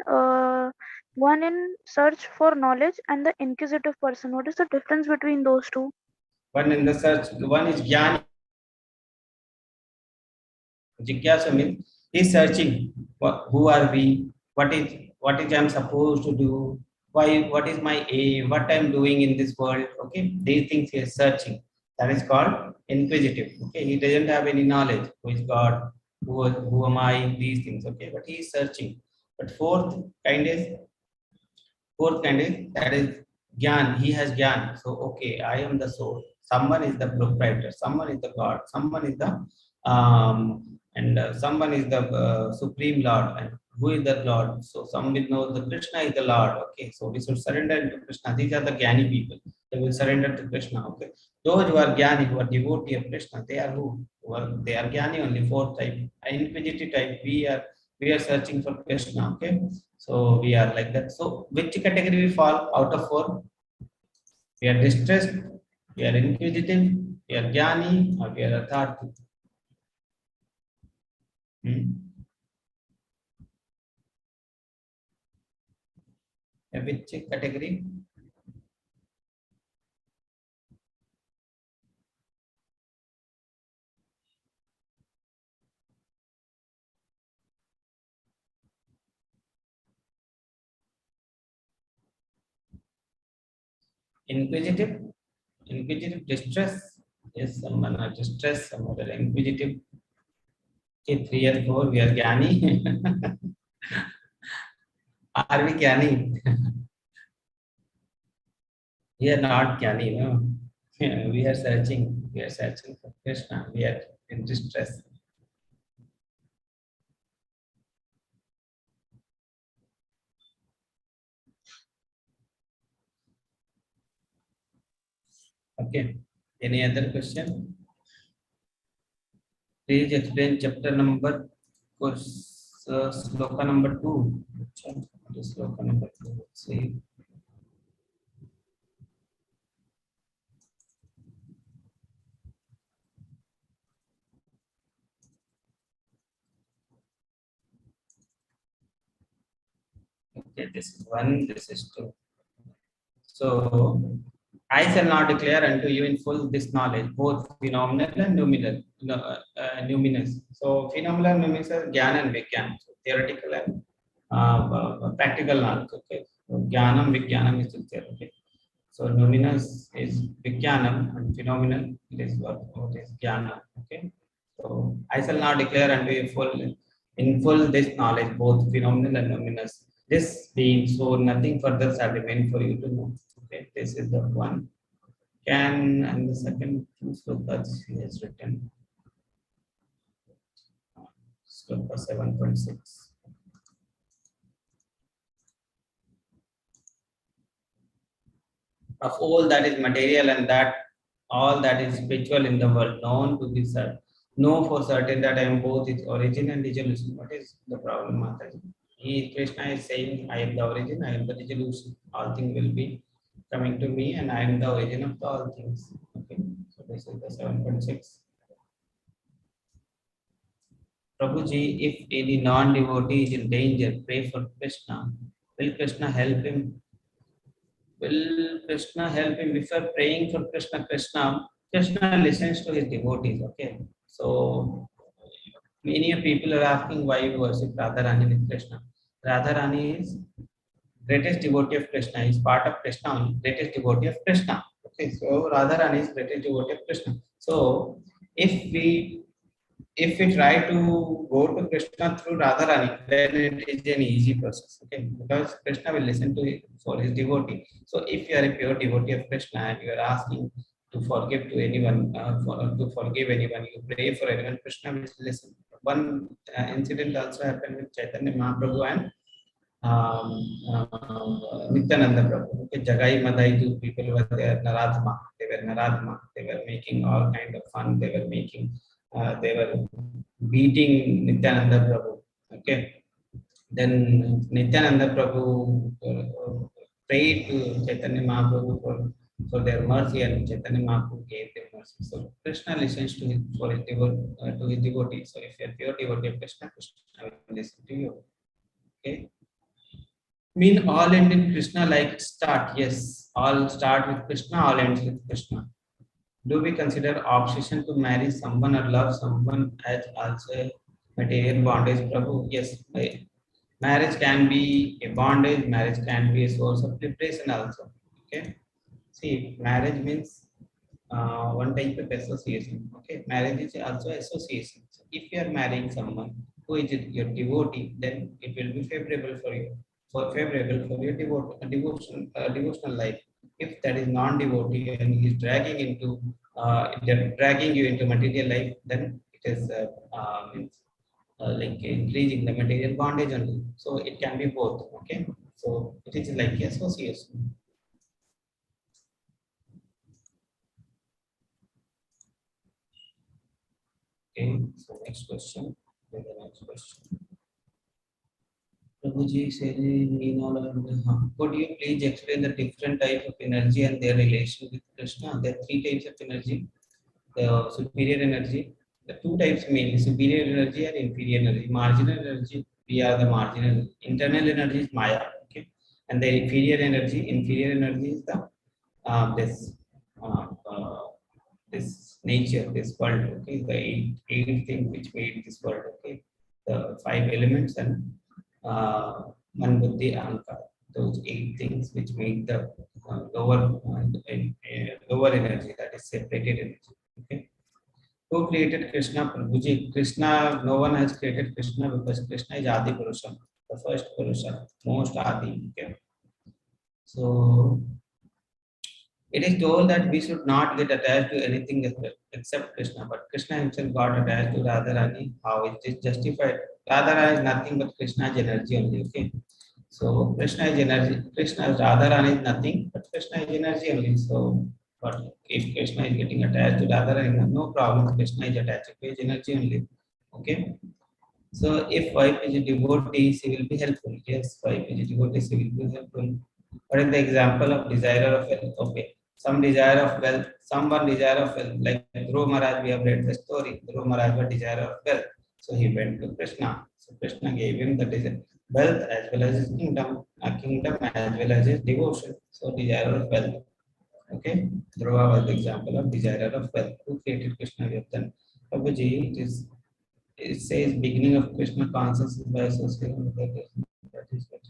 one in search for knowledge and the inquisitive person? What is the difference between those two? One in the search, one is Jnani. Jigyasa means he's searching. Who are we? What is I'm supposed to do? Why? What is my aim? What I'm doing in this world? Okay, these things he is searching. That is called inquisitive. Okay, he doesn't have any knowledge. Who is God? Who am I? These things. Okay, but he is searching. But fourth kind is that is Gyan. He has Gyan. So okay, I am the soul. Someone is the proprietor. Someone is the God. Someone is the someone is the supreme Lord. And who is the Lord? So some will know the Krishna is the Lord. Okay, so we should surrender to Krishna. These are the Gyani people. They will surrender to Krishna. Okay, those who are Gyani, who are devotee of Krishna, they are who? They are Gyani only. Fourth type, inquisitive type. We are searching for Krishna. Okay, so we are like that. So which category we fall out of four? We are distressed, we are inquisitive, we are Jnani, or we are Atharthi. Which category? Inquisitive distress. Yes, someone are distressed, some other inquisitive. Okay, 3 and 4, we are Jnani. Are we Jnani? We are not Jnani, no. We are searching. We are searching for Krishna. We are in distress. Okay. Any other question? Please explain chapter number, course, sloka number 2. Sloka number 2. Let's see. Okay, this is 1, this is 2. So, I shall not declare unto you in full this knowledge, both phenomenal and numinous. So, phenomenal and numinous are Jnana and Vijnana, so theoretical and practical knowledge. Okay, so Jnanam, Vijnanam is there. Okay, so numinous is Vijnanam and phenomenal is what is Jnana. Okay, so I shall not declare unto you in full this knowledge, both phenomenal and numinous. This being so, nothing further shall remain for you to know. Okay, this is the one. And the second sloka he has written. Sloka 7.6. Of all that is material and that all that is spiritual in the world known to be know for certain that I am both its origin and dissolution. What is the problem, Mataji? Krishna is saying, I am the origin, I am the dissolution. All things will be coming to me, and I am the origin of all things. Okay, so this is the 7.6. Prabhuji, if any non-devotee is in danger, pray for Krishna. Will Krishna help him? Will Krishna help him before praying for Krishna? Krishna listens to his devotees. Okay, so many people are asking why you worship Radharani with Krishna. Radharani is greatest devotee of Krishna. Is part of Krishna only. Greatest devotee of Krishna. Okay, so Radharani is greatest devotee of Krishna. So if we try to go to Krishna through Radharani, then it is an easy process. Okay, because Krishna will listen to it for his devotee. So if you are a pure devotee of Krishna and you are asking to forgive to anyone, to forgive anyone, you pray for anyone, Krishna will listen. One incident also happened with Chaitanya Mahaprabhu and Nityananda Prabhu. Okay, Jagai Madai, two people were there, Naradma. They were Naradma. They were making all kind of fun. They were making, they were beating Nityananda Prabhu. Okay. Then Nityananda Prabhu prayed to Chaitanya Mahaprabhu for their mercy, and Chaitanya Mahaprabhu gave them mercy. So Krishna listens to his, for his to his devotees. So if you are pure devotee of Krishna, Krishna will listen to you. Okay. Mean all end in Krishna like start. Yes, all start with Krishna, all ends with Krishna. Do we consider obsession to marry someone or love someone as also a material bondage, Prabhu? Yes, marriage can be a bondage, marriage can be a source of liberation also. Okay. See, marriage means one type of association. Okay, marriage is also association. So if you are marrying someone who is your devotee, then it will be favorable for you, for favorable for your devotional life. If that is non-devotee and he is dragging you into material life, then it is means like increasing the material bondage only. So it can be both. Okay, so it is like association. Okay, so next question. The next question. Prabhuji said, could you please explain the different types of energy and their relation with Krishna? There are three types of energy. The superior energy, the two types mainly, superior energy and inferior energy. Marginal energy, we are the marginal. Internal energy is Maya. Okay, and the inferior energy is the this uh, uh, this nature, this world. Okay, the eight things which made this world. Okay, the five elements and Man Buddhi Ahankar. Those eight things which make the lower energy, that is separated energy. Okay. Who created Krishna? Prabhuji. Krishna, no one has created Krishna because Krishna is Adi Purusha, the first Purusha, most Adi. Okay. So it is told that we should not get attached to anything except Krishna, but Krishna himself got attached to Radharani. How is this justified? Radharani is nothing but Krishna's energy only. Okay. So Krishna is energy. Krishna Radharani is nothing, but Krishna is energy only. So, but if Krishna is getting attached to Radharani, no problem. Krishna is attached to his energy only. Okay. So if wife is a devotee, she will be helpful. Yes, wife is a devotee, she will be helpful. What is the example of desire of wealth? Okay. Some desire of wealth, someone desire of wealth. Like Dhruva Maharaj, we have read the story. Dhruva Maharaj was desire of wealth. So he went to Krishna. So Krishna gave him the desire, wealth as well as his kingdom, a kingdom as well as his devotion. So desire of wealth. Okay. Dhruva was the example of desire of wealth. Who created Krishna? We have done. Prabhuji, it says beginning of Krishna consciousness by association with the Krishna. That is what.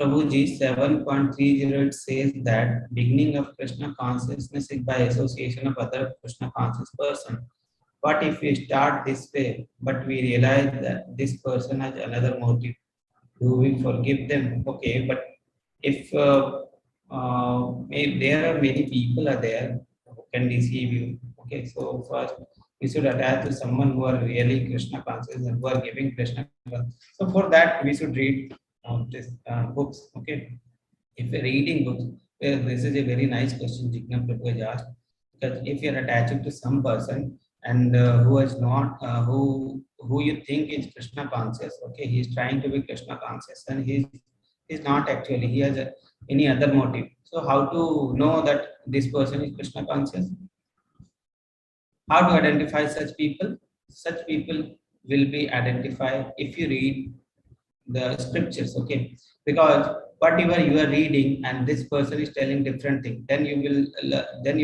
Prabhuji 7.30 says that beginning of Krishna consciousness is by association of other Krishna conscious person. What if we start this way, but we realize that this person has another motive? Do we forgive them? Okay, but if there are many people are there who can deceive you. Okay, so first we should attach to someone who are really Krishna conscious and who are giving Krishna. So for that we should read this books. Okay, if you're reading books, this is a very nice question Jigna Prabhu has asked. Because if you're attaching to some person and who is not, who you think is Krishna conscious. Okay, he is trying to be Krishna conscious, and he's not actually. He has any other motive. So how to know that this person is Krishna conscious? How to identify such people? Such people will be identified if you read the scriptures. Okay, because whatever you are reading and this person is telling different thing, then you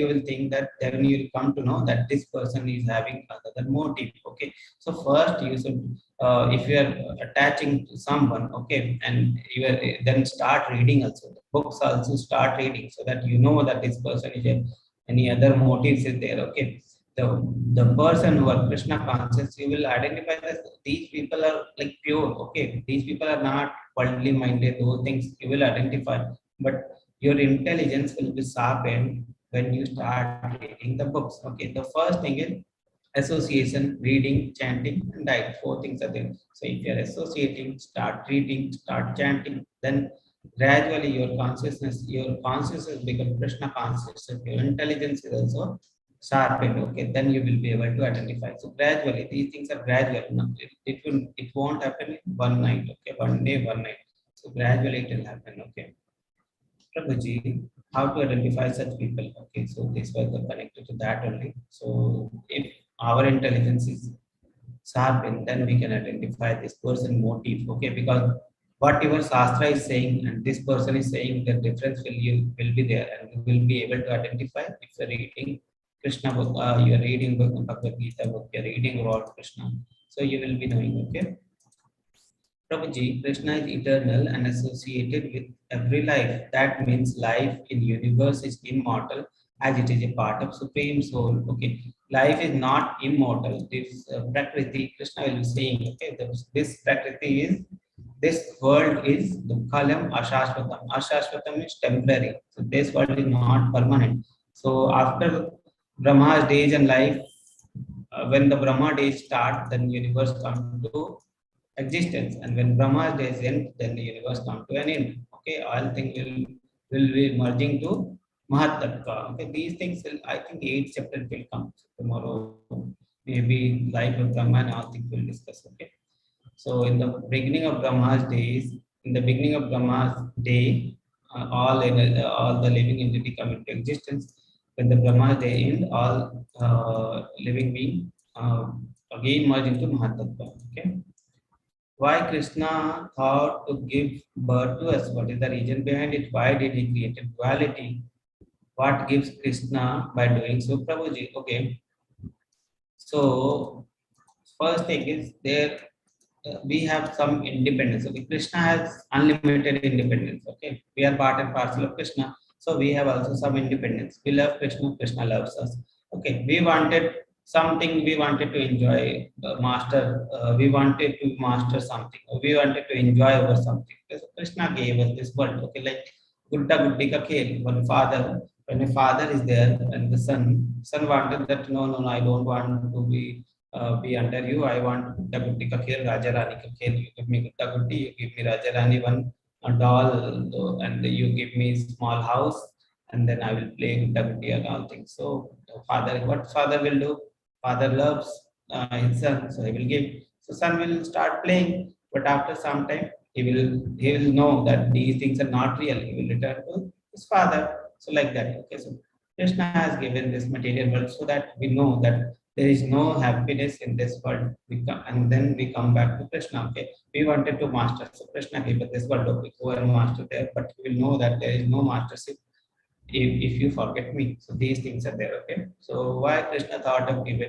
will think that, then you will come to know that this person is having another motive. Okay, so first you should, if you are attaching to someone, okay, and you are, then start reading also the books, also start reading, so that you know that this person is any other motives is there. Okay, the person who are Krishna conscious, you will identify that these people are like pure. Okay, these people are not worldly minded. Those things you will identify, but your intelligence will be sharpened when you start reading the books. Okay, the first thing is association, reading, chanting, and diet. Four things are there. So if you are associating, start reading, start chanting, then gradually your consciousness become Krishna consciousness. Your intelligence is also sharpened. Okay, then you will be able to identify. So gradually, these things are gradual. No, it won't happen in one night. Okay, one day, one night. So gradually it will happen. Okay. Prabhuji, how to identify such people? Okay, so this was connected to that only. So if our intelligence is sharpened, then we can identify this person motive. Okay, because whatever Shastra is saying and this person is saying, the difference will be there, and you will be able to identify if you're reading Krishna book, you are reading Bhagavad Gita book, you're reading Lord Krishna. So you will be knowing. Okay. Prabhuji, Krishna is eternal and associated with every life. That means life in universe is immortal as it is a part of Supreme Soul. Okay, life is not immortal. This Prakriti, Krishna will be saying, okay, this Prakriti is, this world is Dukkhalam Ashashvatam. Ashashvatam is temporary. So this world is not permanent. So after Brahma's days and life, when the Brahma days start, then universe come to existence, and when Brahma's days end, then the universe come to an end. Okay, all things will be merging to Mahatattva. Okay, these things will, I think, 8th chapter will come tomorrow. Maybe life of Brahma and all things will discuss. Okay, so in the beginning of Brahma's days, in the beginning of Brahma's day, all the living entity come into existence. When the Brahma's day end, all living being again merge into Mahatattva. Okay. Why Krishna thought to give birth to us? What is the reason behind it? Why did he create a duality? What gives Krishna by doing so? Prabhuji, okay. So first thing is there, we have some independence. Okay, Krishna has unlimited independence. Okay, we are part and parcel of Krishna, so we have also some independence. We love Krishna, Krishna loves us. Okay, we wanted something, we wanted to enjoy, master, we wanted to master something, we wanted to enjoy over something. So Krishna gave us this world. Okay, like Gutta Gutti Ka Khel. When a father is there and the son wanted that, no, I don't want to be under you. I want Gutta Gutti Ka Khel, Raja Rani Ka Khel. You give me Gutta Gutti, you give me Raja Rani one a doll, and you give me small house, and then I will play Gutta Gutti and all things. So what father will do? Father loves his son, so he will give. So son will start playing, but after some time he will know that these things are not real. He will return to his father. So like that. Okay, so Krishna has given this material world so that we know that there is no happiness in this world. And then we come back to Krishna. Okay, we wanted to master, so Krishna gave us this world. Okay, go and master there, but we will know that there is no mastership if you forget me. So these things are there. Okay, so why Krishna thought of give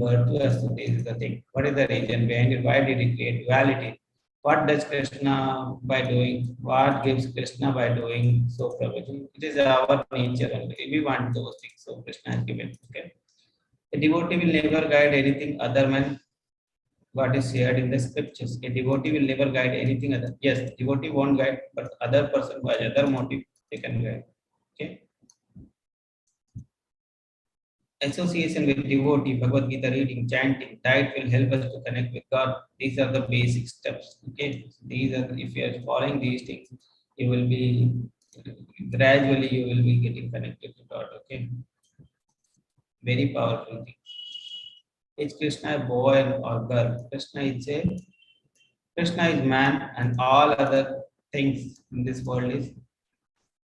birth to us? So this is the thing. What is the reason behind it? Why did he create duality? What does Krishna by doing? What gives Krishna by doing so? Prabhuji, it is our nature only. We want those things, so Krishna has given. Okay, a devotee will never guide anything other than what is shared in the scriptures. A devotee will never guide anything other. Yes, devotee won't guide, but other person by other motive they can guide. Okay. Association with devotee, Bhagavad Gita reading, chanting, diet will help us to connect with God. These are the basic steps. Okay. These are, if you are following these things, you will be gradually you will be getting connected to God. Okay. Very powerful thing. Is Krishna a boy or girl? Krishna is man, and all other things in this world is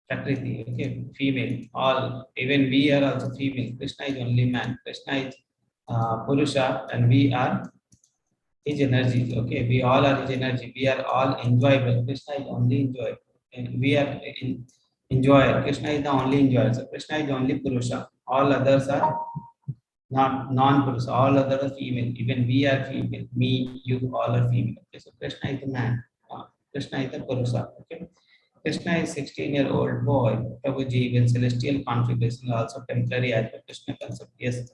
Prakriti, okay, female. All, even we are also female. Krishna is only man. Krishna is Purusha, and we are his energy. Okay, we all are his energy. We are all enjoyable. Krishna is only enjoyable. And we are enjoyer. Krishna is the only enjoyer. So Krishna is only Purusha. All others are not non-Purusha. All others are female. Even we are female. Me, you, all are female. Okay, so Krishna is the man. Krishna is the Purusha. Okay. Krishna is 16-year-old boy. Prabhuji, when celestial configuration is also temporary as per Krishna concept. Yes.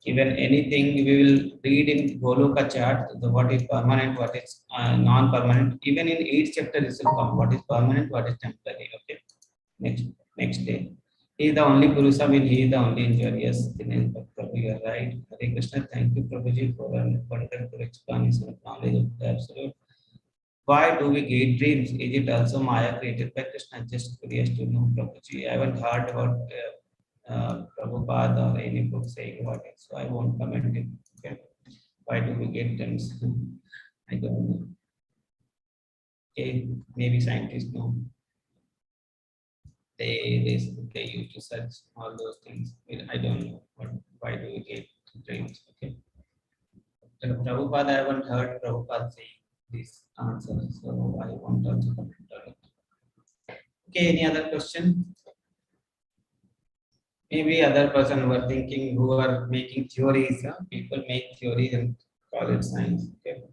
Given anything, we will read in Goloka chart, what is permanent, what is non-permanent. Even in each chapter, this will come. What is permanent, what is temporary. Okay. Next day. He is the only Purusha, mean he is the only enjoyer. Yes, Dinesh Bhatta, you are right. Hare Krishna, thank you, Prabhuji, for a wonderful explanation of knowledge of the absolute. Why do we get dreams? Is it also Maya created by Krishna? Just curious to know, Prabhuji. I haven't heard about Prabhupada or any book saying about it, so I won't comment it. Okay. Why do we get dreams? I don't know. Okay, maybe scientists know. They used to search all those things. I don't know. But why do we get dreams? Okay. Prabhupada, I haven't heard Prabhupada say this answer, so I won't also comment on it. Okay, any other question? Maybe other person who are thinking, who are making theories. People make theories and call it science. Okay.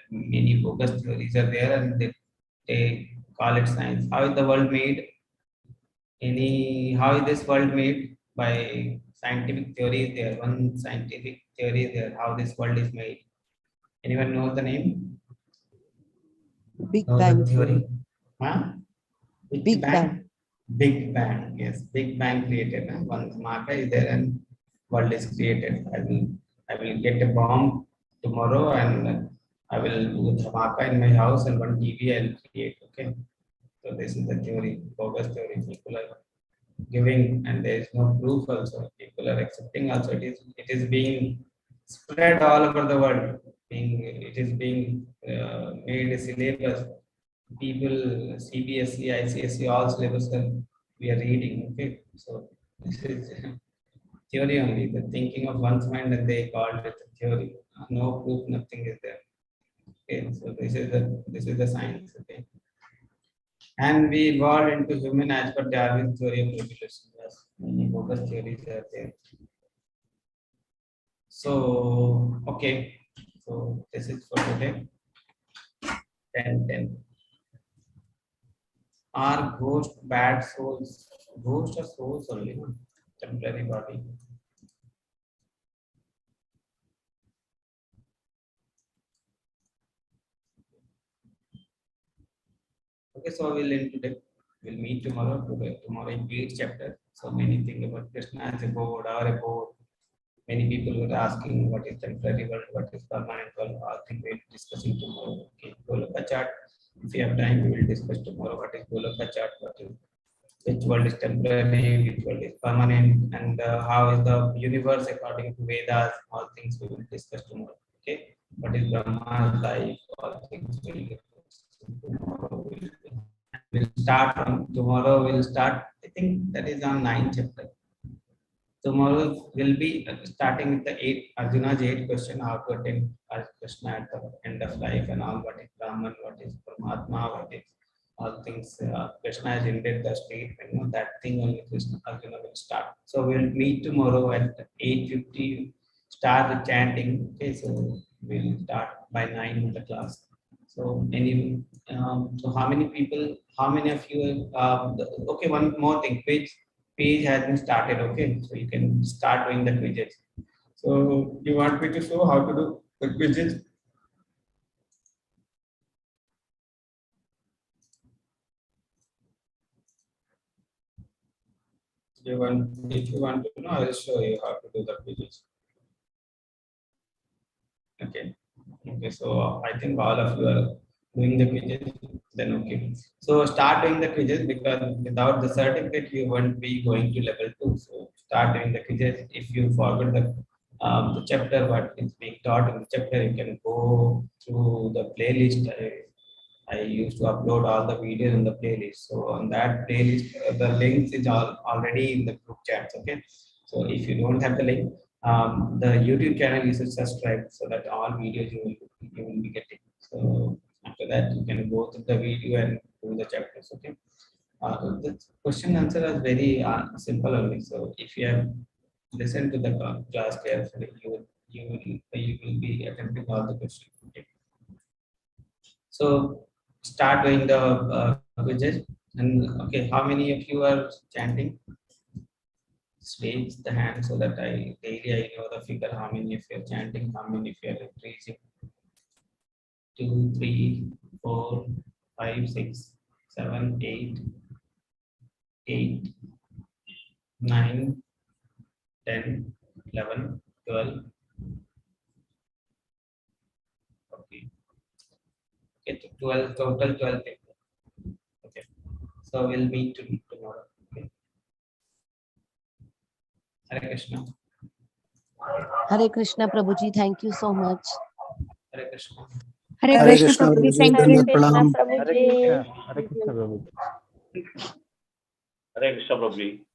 Many bogus theories are there, and they call it science. How is the world made? How is this world made? By scientific theory is there. One scientific theory is there. How this world is made? Anyone know the name? Big Know Bang the theory? Huh? Which Big Bang. Big Bang. Yes, Big Bang created. One marker is there and world is created. I will get a bomb tomorrow and I will do a dhamaka in my house and one TV I will create. Okay. So this is the theory, bogus theory. People are giving and there is no proof also. People are accepting also. It is being spread all over the world. It is being made a syllabus. People, CBSE, ICSE, all syllabus we are reading. Okay, so this is theory only. The thinking of one's mind, and they called it theory. No proof, nothing is there. Okay, so this is the science. Okay, and we evolved into human as per Darwin's theory of evolution. Yes, many bogus theories are there. So okay, so this is for today. 10. Are ghosts bad souls? Ghosts are souls only, no? Temporary body. Okay, so we'll end today. We'll meet tomorrow. Tomorrow in 8th chapter. So many things about Krishna as a board or a board. Many people were asking what is temporary world, what is permanent world. All things we'll discussing tomorrow. Okay, Goloka chart. If you have time, we will discuss tomorrow what is Goloka chart, which world is temporary, which world is permanent, and how is the universe according to Vedas. All things we will discuss tomorrow. Okay, what is Brahma's life? All things we will discuss tomorrow. We'll start from tomorrow. We'll start. I think that is on 9th chapter. Tomorrow will be starting with the 8 question, how to attain Krishna at the end of life and all, what is Brahman, what is Paramatma, what is all things. Krishna has ended the statement, that thing only Arjuna will start. So we'll meet tomorrow at 8:50, start the chanting. Okay, so we'll start by 9 in the class. So so how many people, how many of you, okay, one more thing, page has been started. Okay, so you can start doing the quizzes. So you want me to show how to do the quizzes? If you want to know, I will show you how to do the quizzes. Okay. Okay, so I think all of you are doing the quizzes. Then okay. So start doing the quizzes, because without the certificate you won't be going to level 2. So start doing the quizzes. If you forget the chapter, what is being taught in the chapter, you can go through the playlist. I used to upload all the videos in the playlist. So on that playlist, the links is already in the group chats. Okay. So if you don't have the link, the YouTube channel you should subscribe so that all videos you will be getting. So after that, you can go through the video and do the chapters. Okay. The question answer is very simple only. So if you have listened to the class carefully, you will be attempting all the questions. Okay. So start doing the quizzes. And okay, how many of you are chanting? Just raise the hand so that daily I know the figure. How many of you are chanting? How many of you are increasing? 2, 3, 4, 5, 6, 7, 8, 8, 9, 10, 11, 12. Okay. Okay, 12, total 12 people. Okay. So we'll meet tomorrow. Okay. Hare Krishna. Hare Krishna, Prabhuji. Thank you so much. Hare Krishna. Hare Hare Krishna, Krishna, Prabhuji. Prabhuji. Thank you. Dandavat pranam. Hare Krishna, Prabhuji.